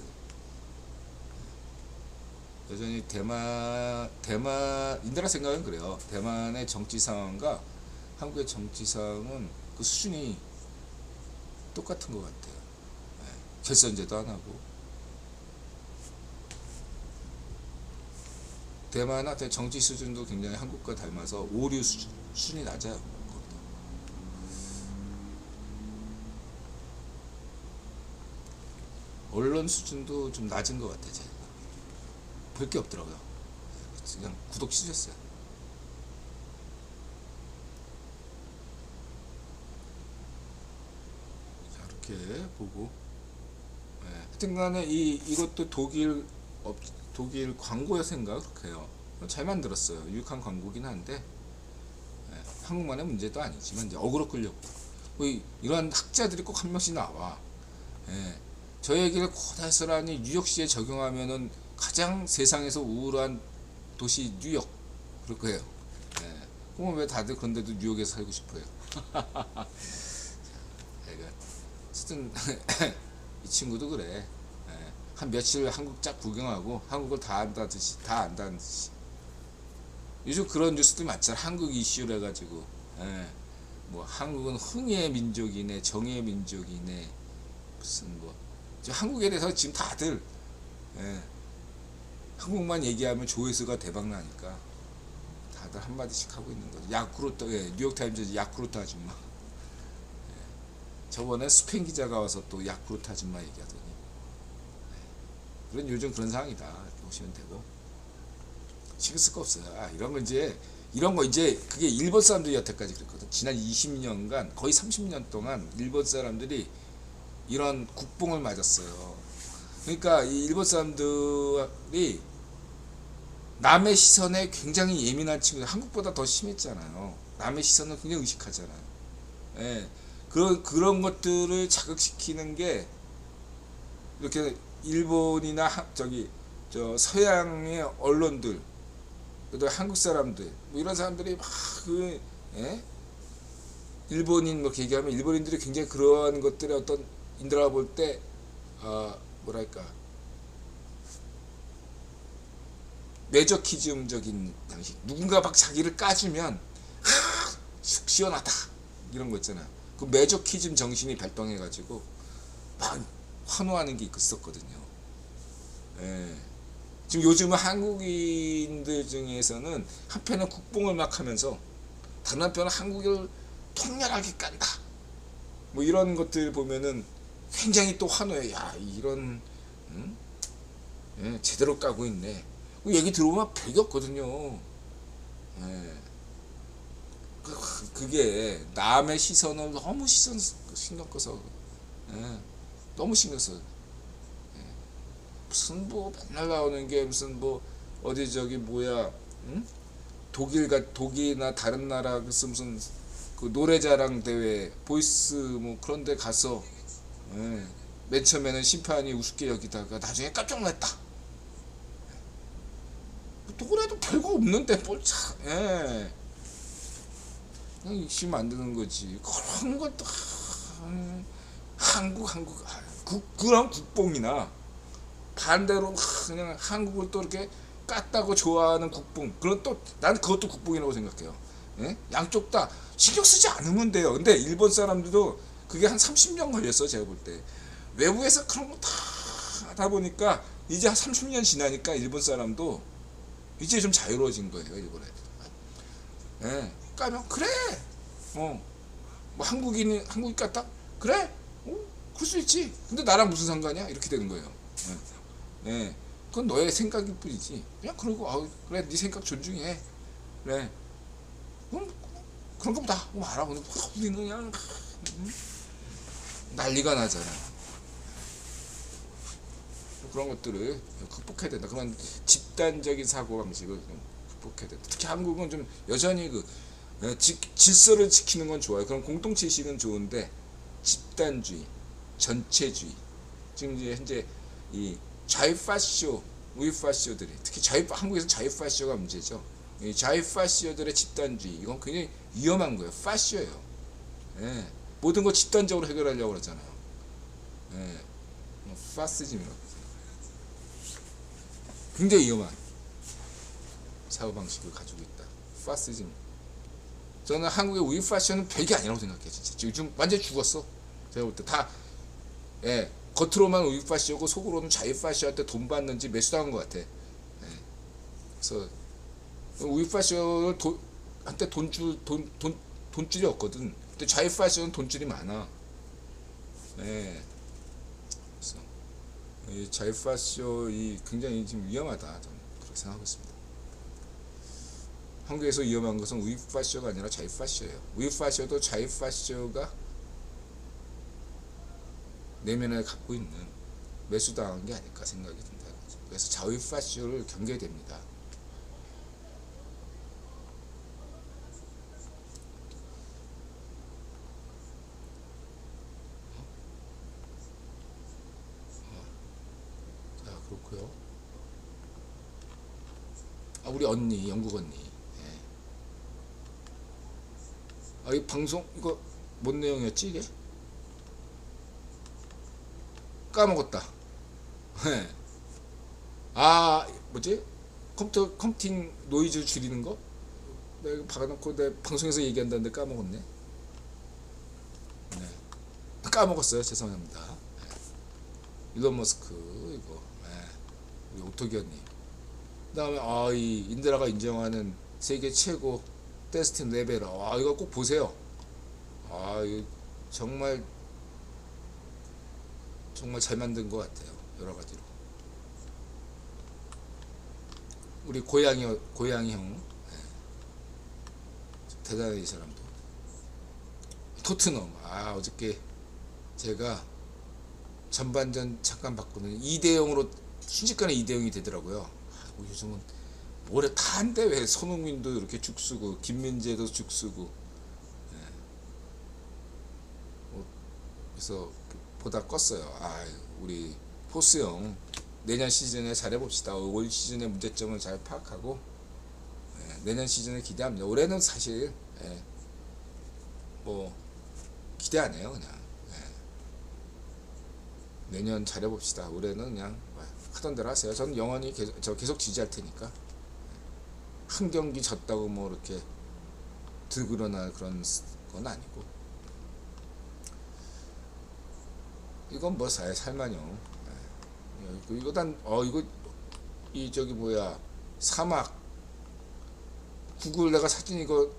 여전히 대만 인드라 생각은 그래요. 대만의 정치 상황과 한국의 정치 상황은 그 수준이 똑같은 것 같아요. 결선제도 안 하고. 대만한테 정치 수준도 굉장히 한국과 닮아서 오류 수준이 낮아요. 언론 수준도 좀 낮은 것 같아요. 제가 볼 게 없더라고요. 그냥 구독 취소했어요. 이렇게 보고, 하여튼간에 이것도 독일 광고의 생각 그렇게 해요. 잘 만들었어요. 유익한 광고긴 한데 한국만의 문제도 아니지만 이제 어그로 끌렸고 이런 학자들이 꼭 한 명씩 나와. 저 얘기를 고달스란히 뉴욕시에 적용하면은 가장 세상에서 우울한 도시 뉴욕 그럴 거예요. 그러면 왜 다들 그런데도 뉴욕에서 살고 싶어요? 어쨌든 이 친구도 그래. 한 며칠 한국 쫙 구경하고 한국을 다 안다는 듯이 요즘 그런 뉴스들 많잖아. 한국 이슈를 해가지고 뭐 한국은 흥의 민족이네 정의 민족이네 무슨 뭐 한국에 대해서 지금 다들 한국만 얘기하면 조회수가 대박 나니까 다들 한마디씩 하고 있는 거죠. 야쿠르트 뉴욕타임즈 야쿠르트 아줌마 저번에 스페인 기자가 와서 또 야쿠르트 아줌마 얘기하더니 그런 요즘 그런 상황이다 이렇게 보시면 되고 신경 쓸 거 없어요. 이런 거 이제 그게 일본 사람들이 여태까지 그랬거든. 지난 20년간 거의 30년 동안 일본 사람들이 이런 국뽕을 맞았어요. 그러니까 이 일본 사람들이 남의 시선에 굉장히 예민한 친구들, 한국보다 더 심했잖아요. 남의 시선을 굉장히 의식하잖아요. 그런 것들을 자극시키는 게 이렇게 일본이나 서양의 언론들, 또 한국 사람들, 뭐 이런 사람들이 막 일본인 뭐 얘기하면 일본인들이 굉장히 그러한 것들의 어떤 인들아 볼 때 뭐랄까 매저키즘적인 양식, 누군가 막 자기를 까주면 시원하다 이런 거 있잖아요. 그 매저키즘 정신이 발동해가지고 막 환호하는 게 있었거든요. 지금 요즘은 한국인들 중에서는 한편은 국뽕을 막 하면서 다른 한편은 한국을 통렬하게 깐다. 뭐 이런 것들 보면은 굉장히 또 환호해. 야 이런 제대로 까고 있네. 얘기 들어보면 별게 없거든요. 그게 남의 시선을 너무 신경 꺼서 너무 신경 써. 무슨 뭐 맨날 나오는 게 무슨 뭐 어디 뭐야 독일이나 다른 나라 무슨 그 노래자랑 대회 보이스 뭐 그런 데 가서 맨 처음에는 심판이 우습게 여기다가 나중에 깜짝 놀랐다. 노래도 별거 없는데 뭘 참 그냥 입시 만드는 거지. 그런 것도 그런 국뽕이나 반대로 그냥 한국을 또 이렇게 깠다고 좋아하는 국뽕, 그런 또 난 그것도 국뽕이라고 생각해요. 양쪽 다 신경 쓰지 않으면 돼요. 근데 일본 사람들도 그게 한 30년 걸렸어. 제가 볼 때 외부에서 그런 거 다 하다 보니까 이제 한 30년 지나니까 일본 사람도 이제 좀 자유로워진 거예요. 일본 애들. 까면 그래. 뭐 한국이 깠다? 그래. 그럴 수 있지. 근데 나랑 무슨 상관이야? 이렇게 되는 거예요. 그건 너의 생각일 뿐이지. 그냥 그러고 그래 네 생각 존중해. 그래. 그런 거보다 하고 말아. 우리는 그냥 난리가 나잖아. 그런 것들을 극복해야 된다. 그런 집단적인 사고 방식을 극복해야 된다. 특히 한국은 좀 여전히 질서를 지키는 건 좋아요. 그런 공동체의식은 좋은데 집단주의, 전체주의. 지금 이제 현재 이 좌익파쇼, 우익파쇼들이 특히 한국에서 좌익파쇼가 문제죠. 이 좌익파쇼들의 집단주의 이건 굉장히 위험한 거예요. 파쇼예요. 모든 거 집단적으로 해결하려고 그러잖아요. 파시즘이라고. 굉장히 위험한 사고방식을 가지고 있다. 파시즘. 저는 한국의 우익파쇼는 별게 아니라고 생각해요. 진짜 지금 완전히 죽었어. 제가 볼 때 다 겉으로만 우익파쇼고 속으로는 좌익파쇼한테 돈 받는지 매수당한 것 같아. 그래서 우익파쇼를 한테 돈줄이 없거든. 근데 좌익파쇼는 돈줄이 많아. 그래서 이 좌익파쇼이 굉장히 지금 위험하다. 저는 그렇게 생각하고 있습니다. 한국에서 위험한 것은 우익파쇼가 아니라 좌익파쇼예요. 우익파쇼도 좌익파쇼가 내면에 갖고 있는 매수당한 게 아닐까 생각이 든다. 그래서 자위파쇼를 경계해야 됩니다. 자, 그렇고요. 아, 우리 언니, 영국 언니. 예. 아, 이 방송 이거 뭔 내용이었지 이게? 까먹었다. 예. 아, 뭐지? 컴퓨팅 노이즈 줄이는 거? 내가 이거 박아놓고 내 방송에서 얘기한다는데 까먹었네. 네. 까먹었어요. 죄송합니다. 네. 일론 머스크 이거. 네. 우리 오토기어님. 그다음에 이 인드라가 인정하는 세계 최고 데스틴 레벨러. 이거 꼭 보세요. 이거 정말 정말 잘 만든 것 같아요. 여러 가지로. 우리 고양이 형. 네. 대단해 이 사람도. 토트넘. 어저께 제가 전반전 잠깐 봤거든요. 2대0으로 순식간에 2대0이 되더라고요. 요즘은 올해 다 한데 왜 손흥민도 이렇게 죽쓰고 김민재도 죽쓰고. 그래서 보다 껐어요. 우리 포스 형 내년 시즌에 잘해봅시다. 올 시즌의 문제점을 잘 파악하고 내년 시즌에 기대합니다. 올해는 사실 뭐 기대 안 해요. 그냥 내년 잘해봅시다. 올해는 그냥 하던 대로 하세요. 저는 영원히 계속 지지할 테니까. 한 경기 졌다고 뭐 이렇게 들그러날 그런 건 아니고. 이건 뭐 살만요. 이거 이거 저기 뭐야 사막 구글 내가 사진 이거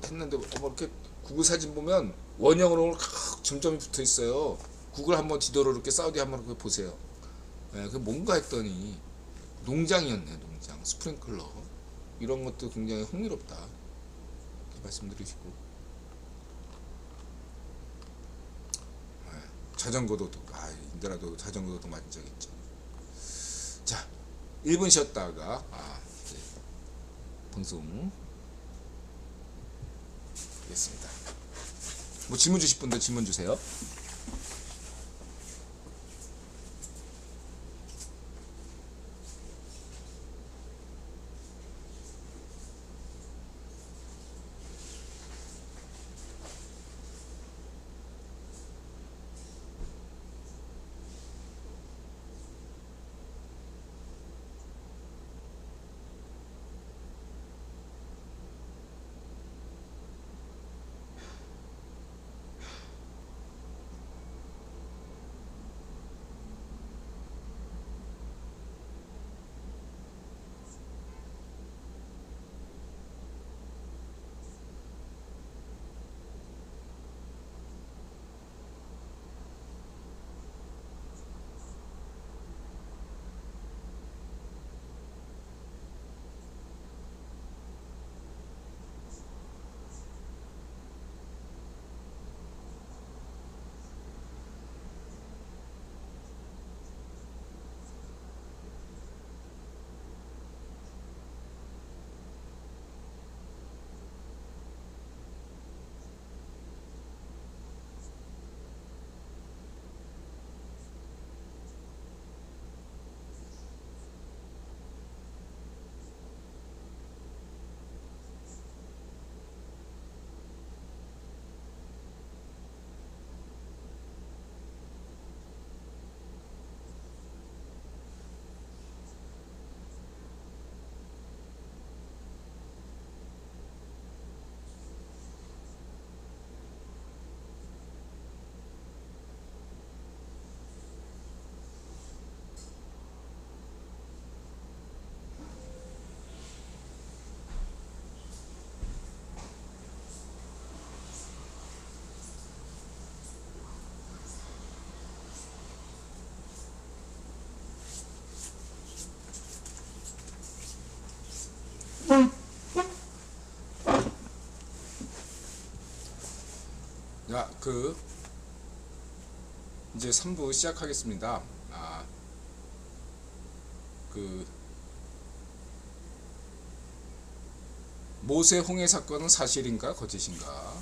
했는데 이렇게 구글 사진 보면 원형으로 점점이 붙어 있어요. 구글 한번 지도로 이렇게 사우디 한번 보세요. 그 뭔가 했더니 농장이었네. 농장 스프링클러 이런 것도 굉장히 흥미롭다 이렇게 말씀드리시고. 자전거도 인드라도 자전거도 맞은 적 있죠. 자, 1분 쉬었다가 방송 하겠습니다. 뭐 질문 주실 분들 질문 주세요. 이제 3부 시작하겠습니다. 그 모세 홍해 사건은 사실인가 거짓인가?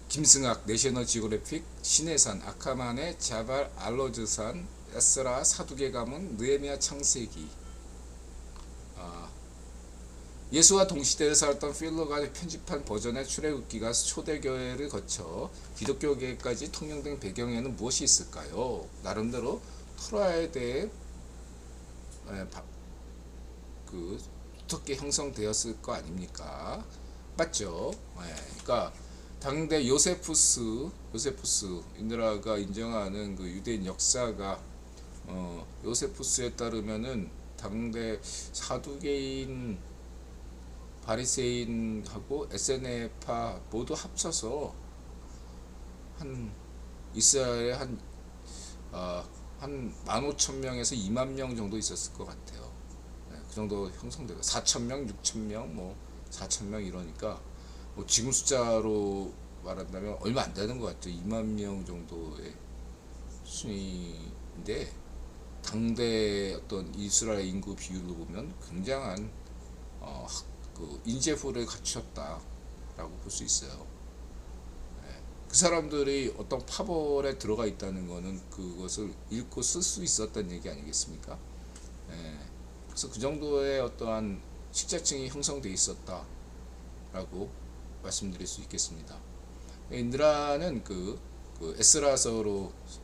김승학, 내셔널 지오그래픽, 신해산, 아카만의 자발 알로즈산, 에스라, 사두개 가문, 느헤미야 창세기. 예수와 동시대를 살았던 필러가 편집한 버전의 출애굽기가 초대교회를 거쳐 기독교계까지 통용된 배경에는 무엇이 있을까요? 나름대로 토라에 대해 두텁게 형성되었을 거 아닙니까? 맞죠? 그러니까 당대 요세푸스 인드라가 인정하는 그 유대인 역사가 요세푸스에 따르면은 당대 사두개인 바리새인하고 에세네파 모두 합쳐서 한 이스라엘에 한 15,000명에서 20,000명 정도 있었을 것 같아요. 그 정도 형성되고 4,000명, 6,000명, 뭐 4,000명 이러니까 뭐 지금 숫자로 말한다면 얼마 안 되는 것 같죠. 20,000명 정도의 순위인데 당대 어떤 이스라엘 인구 비율로 보면 굉장한 그 인재풀을 갖추었다라고 볼 수 있어요. 그 사람들이 어떤 파벌에 들어가 있다는 것은 그것을 읽고 쓸 수 있었다는 얘기 아니겠습니까? 그래서 그 정도의 어떠한 식자층이 형성돼 있었다라고 말씀드릴 수 있겠습니다. 인드라는 그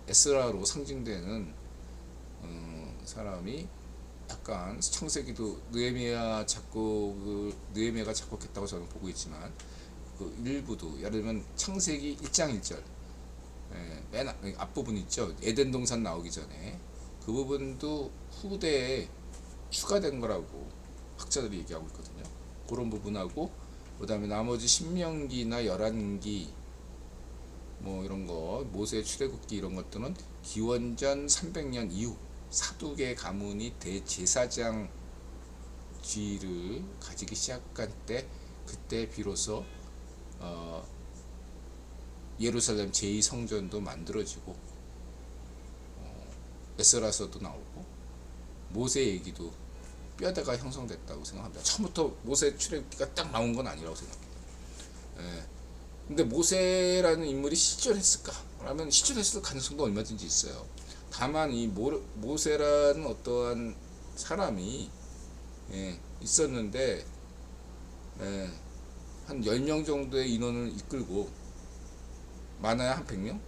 에스라로 상징되는 사람이 약간 창세기도 느헤미야가 작곡했다고 저는 보고 있지만 그 일부도 예를 들면 창세기 1장 1절 맨 앞부분 있죠. 에덴 동산 나오기 전에 그 부분도 후대에 추가된 거라고 학자들이 얘기하고 있거든요. 그런 부분하고 그 다음에 나머지 신명기나 열왕기 뭐 이런 거 모세 출애굽기 이런 것들은 기원전 300년 이후 사두개 가문이 대제사장 지위를 가지기 시작한 때 그때 비로소 예루살렘 제2성전도 만들어지고 에스라서도 나오고 모세 얘기도 뼈대가 형성됐다고 생각합니다. 처음부터 모세 출애굽기가 딱 나온 건 아니라고 생각해요. 근데 모세라는 인물이 실존했을까? 라면 실존했을 가능성도 얼마든지 있어요. 다만 이 모세라는 어떠한 사람이 있었는데 한 10명 정도의 인원을 이끌고 많아야 한 100명?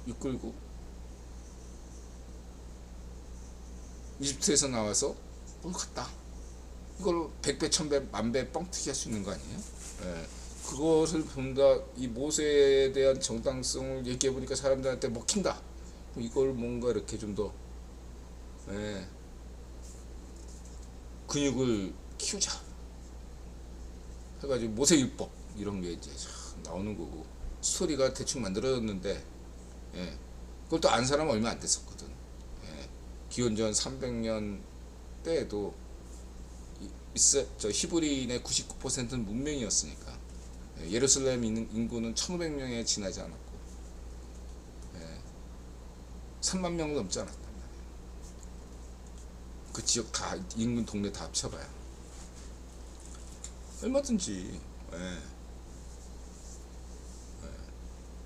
이끌고 이집트에서 나와서 뭘 갔다. 이걸 100배, 1000배, 10,000배 뻥튀기 할 수 있는 거 아니에요? 그것을 본다. 이 모세에 대한 정당성을 얘기해 보니까 사람들한테 먹힌다. 이걸 뭔가 이렇게 좀 더 근육을 키우자 해가지고 모세율법 이런 게 이제 나오는 거고 스토리가 대충 만들어졌는데 그걸 또 안 사람은 얼마 안 됐었거든. 기원전 300년 때에도 저 히브리인의 99%는 문명이었으니까 예루살렘 인구는 1,500명에 지나지 않았고 3만 명 넘지 않았단 말이에요. 그 지역 다 인근 동네 다 합쳐봐야 얼마든지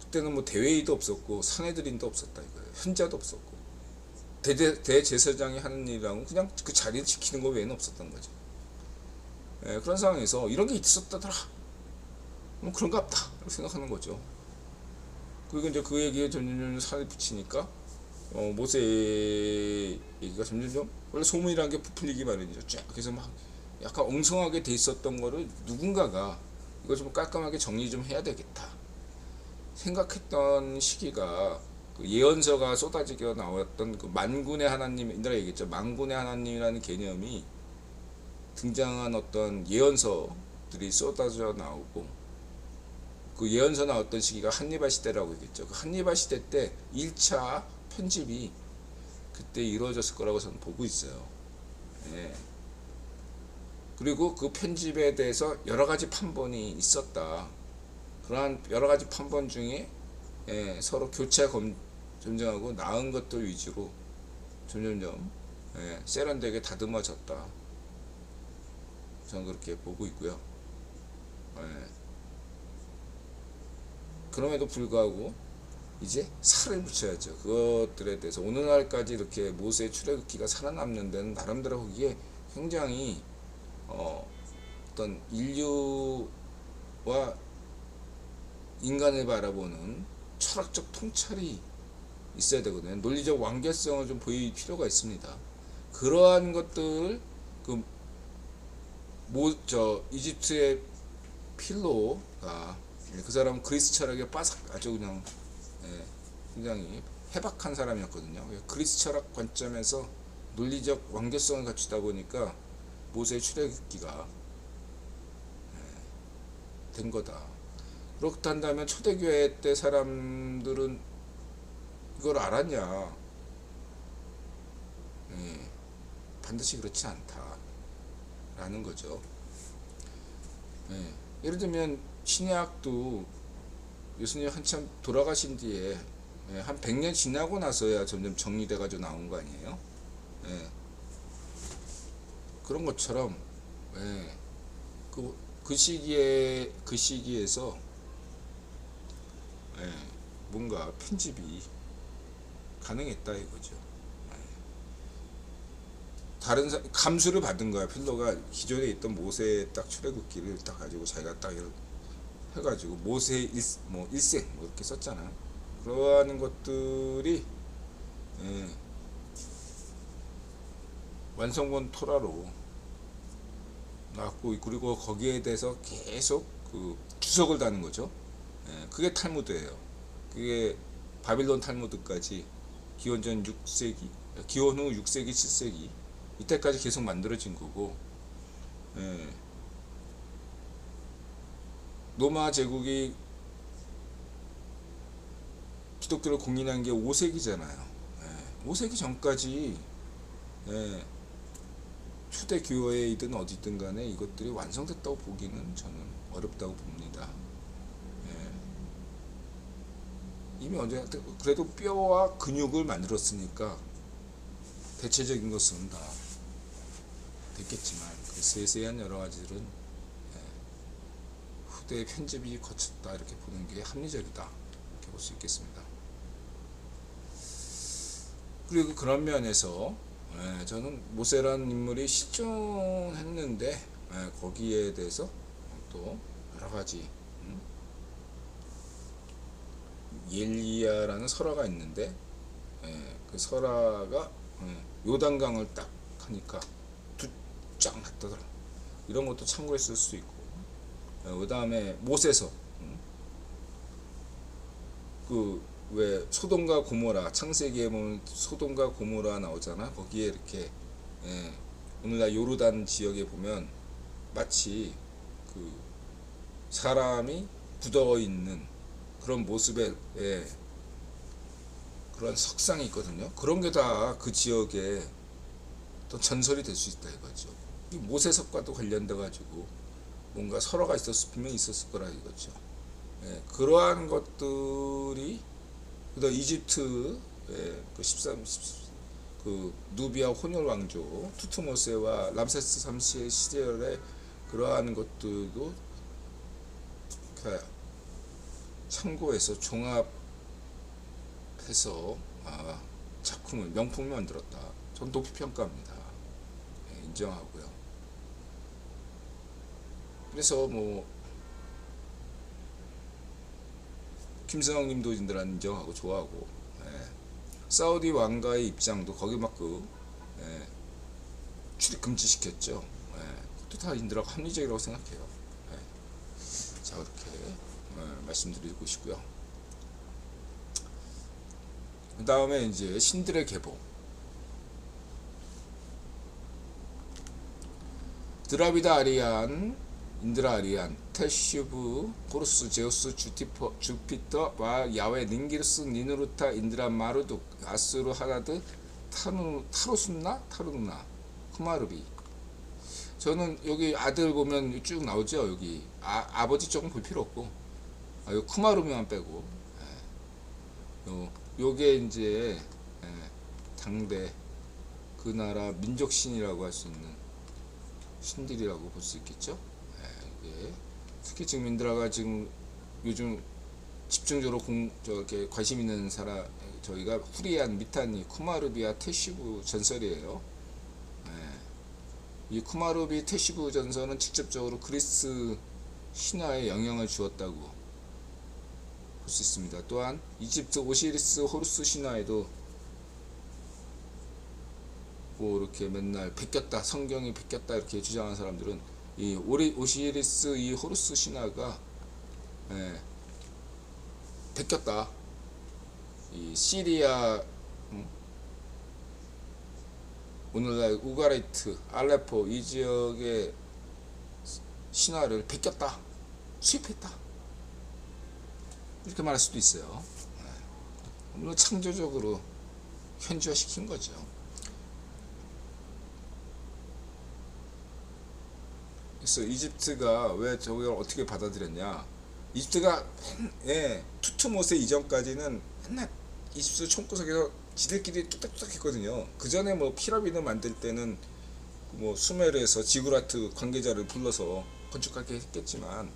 그때는 뭐 대회의도 없었고 상해드림도 없었다 이거예요. 현자도 없었고 대제사장이 하는 일이랑은 그냥 그 자리를 지키는 거 외에는 없었던 거죠. 그런 상황에서 이런 게 있었다더라. 뭐 그런가 보다 이렇게 생각하는 거죠. 그리고 이제 그 얘기에 점점 살을 붙이니까 모세 얘기가 점점 원래 소문이라는 게 부풀리기 마련이죠. 쫙 그래서 막 약간 엉성하게 돼 있었던 거를 누군가가 이거 좀 깔끔하게 정리 좀 해야 되겠다 생각했던 시기가 그 예언서가 쏟아지게 나왔던 그 만군의 하나님, 인드라 얘기했죠. 만군의 하나님이라는 개념이 등장한 어떤 예언서들이 쏟아져 나오고 그 예언서 나왔던 시기가 한니발 시대라고 얘기했죠. 그 한니발 시대 때 1차 편집이 그때 이루어졌을 거라고 저는 보고 있어요. 그리고 그 편집에 대해서 여러 가지 판본이 있었다. 그러한 여러 가지 판본 중에 서로 교차 점증하고 나은 것들 위주로 점점점 세련되게 다듬어졌다. 저는 그렇게 보고 있고요. 그럼에도 불구하고 이제 살을 붙여야죠. 그것들에 대해서 오늘날까지 이렇게 모세의 출애굽기가 살아남는 데는 나름대로 거기에 굉장히 어떤 인류와 인간을 바라보는 철학적 통찰이 있어야 되거든요. 논리적 완결성을 좀 보일 필요가 있습니다. 그러한 것들 이집트의 필로가 그 사람은 그리스 철학에 아주 그냥 굉장히 해박한 사람이었거든요. 그리스 철학 관점에서 논리적 완결성을 갖추다 보니까 모세의 출애굽기가 된 거다. 그렇단다면 초대교회 때 사람들은 이걸 알았냐? 반드시 그렇지 않다라는 거죠. 예를 들면 신약도 예수님 한참 돌아가신 뒤에 한 100년 지나고 나서야 점점 정리돼 가지고 나온 거 아니에요? 그런 것처럼 그 시기에서 뭔가 편집이 가능했다 이거죠. 다른 감수를 받은 거야. 필로가 기존에 있던 모세의 딱 출애굽기를 딱 가지고 자기가 딱 해가지고 모세의 일생 이렇게 썼잖아. 그러한 것들이 완성본 토라로 나왔고, 그리고 거기에 대해서 계속 그 주석을 다는 거죠. 그게 탈무드예요. 그게 바빌론 탈무드까지 기원 후 6세기 7세기 이때까지 계속 만들어진 거고, 로마 제국이 기독교를 공인한 게 5세기잖아요. 5세기 전까지 초대 교회이든 어디든 간에 이것들이 완성됐다고 보기는 저는 어렵다고 봅니다. 이미 언제 그래도 뼈와 근육을 만들었으니까 대체적인 것은 다 됐겠지만 그 세세한 여러 가지들은 후대의 편집이 거쳤다 이렇게 보는 게 합리적이다 이렇게 볼 수 있겠습니다. 그리고 그런 면에서 저는 모세라는 인물이 실존했는데 거기에 대해서 또 여러 가지 엘리야라는 설화가 있는데 그 설화가 요단강을 딱 하니까 쫙 났다더라. 이런 것도 참고했을 수 있고, 그 다음에 모세서 그 왜 소돔과 고모라, 창세기에 보면 소돔과 고모라 나오잖아. 거기에 이렇게 오늘날 요르단 지역에 보면 마치 그 사람이 굳어 있는 그런 모습의 그런 석상이 있거든요. 그런 게 다 그 지역에 또 전설이 될 수 있다 이거죠. 이 모세석과도 관련돼 가지고 뭔가 설화가 있었으면 있었을 거라 이거죠. 그러한 것들이 그다음 이집트 그 누비아 혼혈 왕조 투트모스와 람세스 3세의 시절에 그러한 것들도 참고해서 종합해서 작품을 명품을 만들었다. 전 높이 평가합니다. 인정하고요. 그래서 김승왕님도 인정하고 좋아하고, 사우디 왕가의 입장도 거기 막 출입 금지시켰죠. 그것도 다 인들하고 합리적이라고 생각해요. 자, 그렇게 말씀드리고 싶고요. 그 다음에 이제 신들의 계보. 드라비다 아리안, 인드라 아리안, 테슈브, 호루스, 제우스, 주피터, 와, 야웨, 닌기르스, 니누르타, 인드라, 마르둑, 아수르, 하라드, 타루순나, 쿠마르비. 저는 여기 아들 보면 쭉 나오죠. 여기 아버지 쪽은 볼 필요 없고 요 쿠마루비만 빼고. 요게 이제 당대 그 나라 민족 신이라고 할 수 있는 신들이라고 볼 수 있겠죠. 이게 특히 지금 인드라가 지금 요즘 집중적으로 저렇게 관심 있는 사람, 저희가 후리안, 미타니, 쿠마르비와 테시부 전설이에요. 이 쿠마르비 테시부 전설은 직접적으로 그리스 신화에 영향을 주었다고 볼 수 있습니다. 또한 이집트 오시리스 호루스 신화에도 뭐 이렇게 맨날 베꼈다, 성경이 베꼈다 이렇게 주장하는 사람들은 이 오시리스 이 호루스 신화가 베꼈다. 이 시리아, 오늘날 우가리트, 알레포 이 지역의 신화를 베꼈다, 수입했다 이렇게 말할 수도 있어요. 물론 창조적으로 현지화시킨 거죠. 그래서 이집트가 왜 저걸 어떻게 받아들였냐? 이집트가 투트모스 이전까지는 맨날 이집트 총구석에서 지들끼리 뚝딱뚝딱 했거든요. 그 전에 뭐 피라미드 만들 때는 뭐 수메르에서 지구라트 관계자를 불러서 건축하게 했겠지만,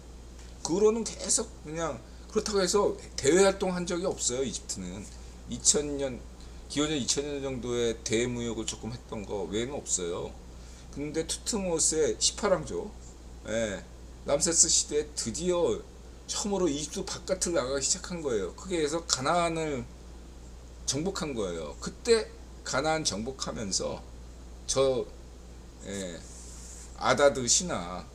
그 후로는 계속 그냥, 그렇다고 해서 대외 활동한 적이 없어요. 이집트는 2000년 기원전 2000년 정도의 대무역을 조금 했던 거 외에는 없어요. 근데 투트모스의 18왕조 람세스 시대에 드디어 처음으로 이집트 바깥을 나가기 시작한 거예요. 그게 해서 가나안을 정복한 거예요. 그때 가나안 정복하면서 저 아다드 신화,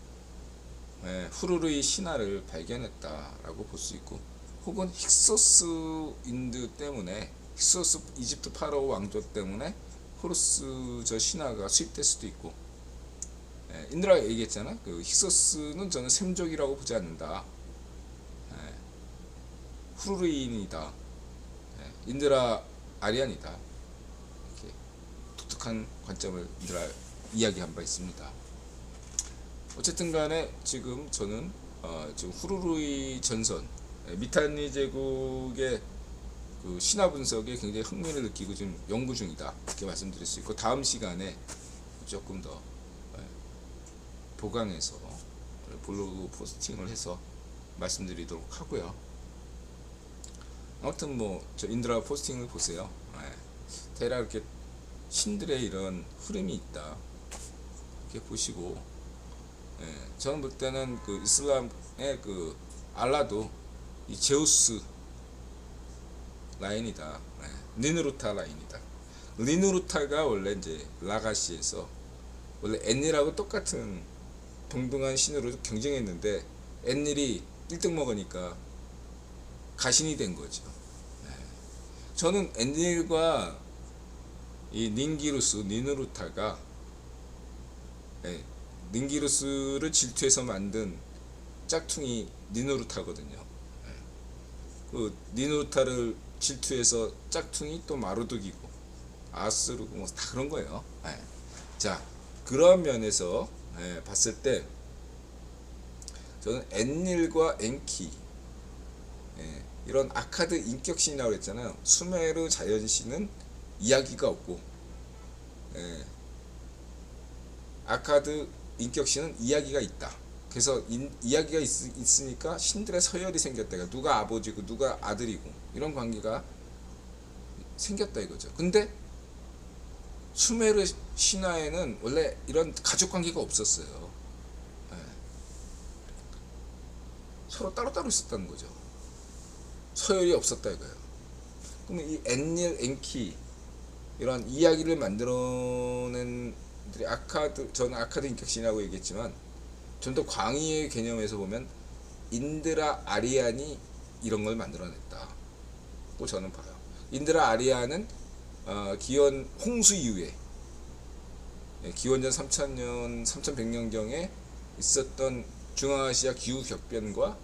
후루루이 신화를 발견했다라고 볼 수 있고, 혹은 힉소스 인드 때문에, 힉소스 이집트 파라오 왕조 때문에 호루스 저 신화가 수입될 수도 있고, 인드라가 얘기했잖아. 그 힉소스는 저는 샘족이라고 보지 않는다. 후루루인이다. 인드라 아리안이다. 이렇게 독특한 관점을 인드라 이야기한 바 있습니다. 어쨌든 간에 지금 저는 지금 후루루이 전선, 미타니 제국의 그 신화 분석에 굉장히 흥미를 느끼고 지금 연구 중이다, 이렇게 말씀드릴 수 있고, 다음 시간에 조금 더 보강해서 블로그 포스팅을 해서 말씀드리도록 하고요. 아무튼 뭐 저 인드라 포스팅을 보세요. 대략 이렇게 신들의 이런 흐름이 있다, 이렇게 보시고, 저는 볼 때는 그 이슬람의 그 알라도 이 제우스 라인이다. 니누루타 라인이다. 니누루타가 원래 이제 라가시에서 원래 엔닐하고 똑같은 동등한 신으로 경쟁했는데 엔닐이 1등 먹으니까 가신이 된 거죠. 저는 엔닐과 이 닌기루스, 니누루타가 닌기루스를 질투해서 만든 짝퉁이 니누루타거든요. 그 니누루타를 질투해서 짝퉁이 또 마루둑이고 아스르고 뭐 다 그런 거예요. 자, 그런 면에서 봤을 때 저는 엔닐과 엔키, 이런 아카드 인격신이라고 했잖아요. 수메르 자연신은 이야기가 없고, 아카드 인격신은 이야기가 있다. 그래서 이야기가 있으니까 신들의 서열이 생겼다. 누가 아버지고 누가 아들이고 이런 관계가 생겼다 이거죠. 근데 수메르 신화에는 원래 이런 가족 관계가 없었어요. 서로 따로따로 있었다는 거죠. 서열이 없었다 이거예요. 그러면 이 엔닐, 엔키 이런 이야기를 만들어낸 들이 저는 아카드 인격신이라고 얘기했지만, 좀 더 광의의 개념에서 보면 인드라 아리안이 이런 걸 만들어냈다고 저는 봐요. 인드라 아리안은 기원 홍수 이후에, 기원전 3000년, 3100년경에 있었던 중앙아시아 기후 격변과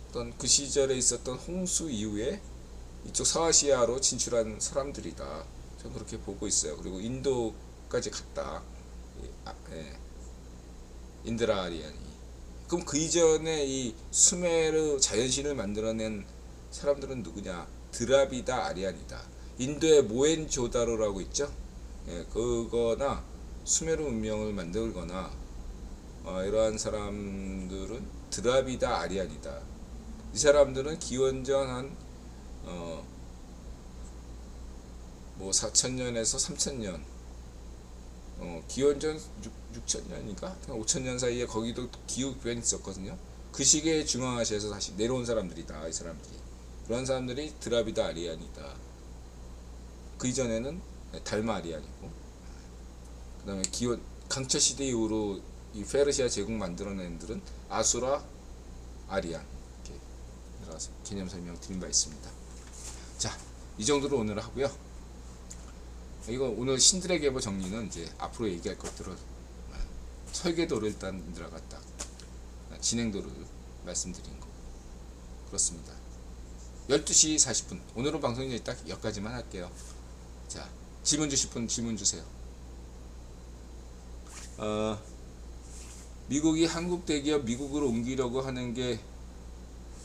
어떤 그 시절에 있었던 홍수 이후에 이쪽 서아시아로 진출한 사람들이다. 저는 그렇게 보고 있어요. 그리고 인도까지 갔다. 인드라 아리안이 그럼 그 이전에 이 수메르 자연신을 만들어낸 사람들은 누구냐? 드라비다 아리안이다. 인도의 모헨조다로라고 있죠. 예, 그거나 수메르 문명을 만들거나 이러한 사람들은 드라비다 아리안이다. 이 사람들은 기원전 한 뭐 4,000년에서 3,000년, 기원전 6,000년인가 5,000년 사이에 거기도 기후 변이 있었거든요. 그 시기에 중앙아시아에서 다시 내려온 사람들이다. 이 사람들이, 그런 사람들이 드라비다 아리안이다. 그 이전에는 달마 아리안이고, 그 다음에 기원 강철 시대 이후로 이 페르시아 제국 만들어낸 애들은 아수라 아리안. 이렇게 개념 설명 드린 바 있습니다. 자, 이 정도로 오늘 하고요. 이거 오늘 신들의 계보 정리는 이제 앞으로 얘기할 것들을 설계도를 일단 들어갔다 진행도를 말씀드린 거 그렇습니다. 12시 40분 오늘은 방송이 딱 여기까지만 할게요. 자, 질문 주실 분 질문 주세요. 미국이 한국 대기업 미국으로 옮기려고 하는 게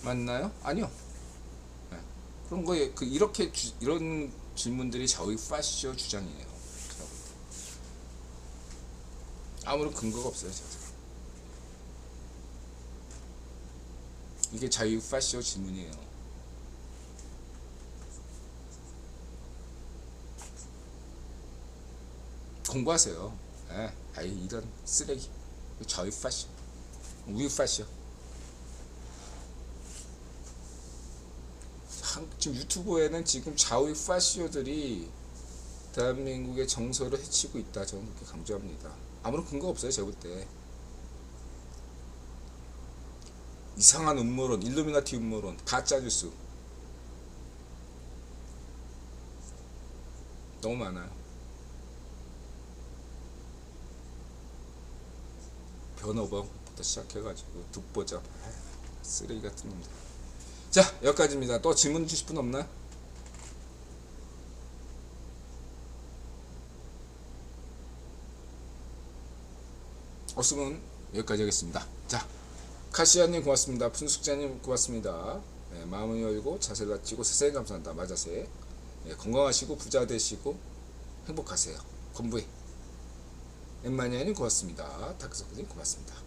맞나요? 아니요. 그런 거에 이렇게 이런 질문들이 좌우 파시오 주장이에요. 아무런 근거가 없어요. 이게 자유 파시오 질문이에요. 공부하세요. 아이 이런 쓰레기. 자유 파시오, 우유 파시오. 지금 유튜브에는 지금 좌우 파시오들이 대한민국의 정서를 해치고 있다. 저는 그렇게 강조합니다. 아무런 근거 없어요. 제가 볼 때 이상한 음모론, 일루미나티 음모론, 가짜 뉴스 너무 많아요. 변호법부터 시작해가지고 듣보잡 쓰레기 같은 놈들. 자, 여기까지입니다. 또 질문 주실 분 없나? 없으면 여기까지 하겠습니다. 자, 카시아님 고맙습니다. 푼숙자님 고맙습니다. 네, 마음을 열고 자세를 갖추고 세상에 감사한다. 마자세. 네, 건강하시고 부자 되시고 행복하세요. 건부해. 엠마니아님 고맙습니다. 다크서클님 고맙습니다.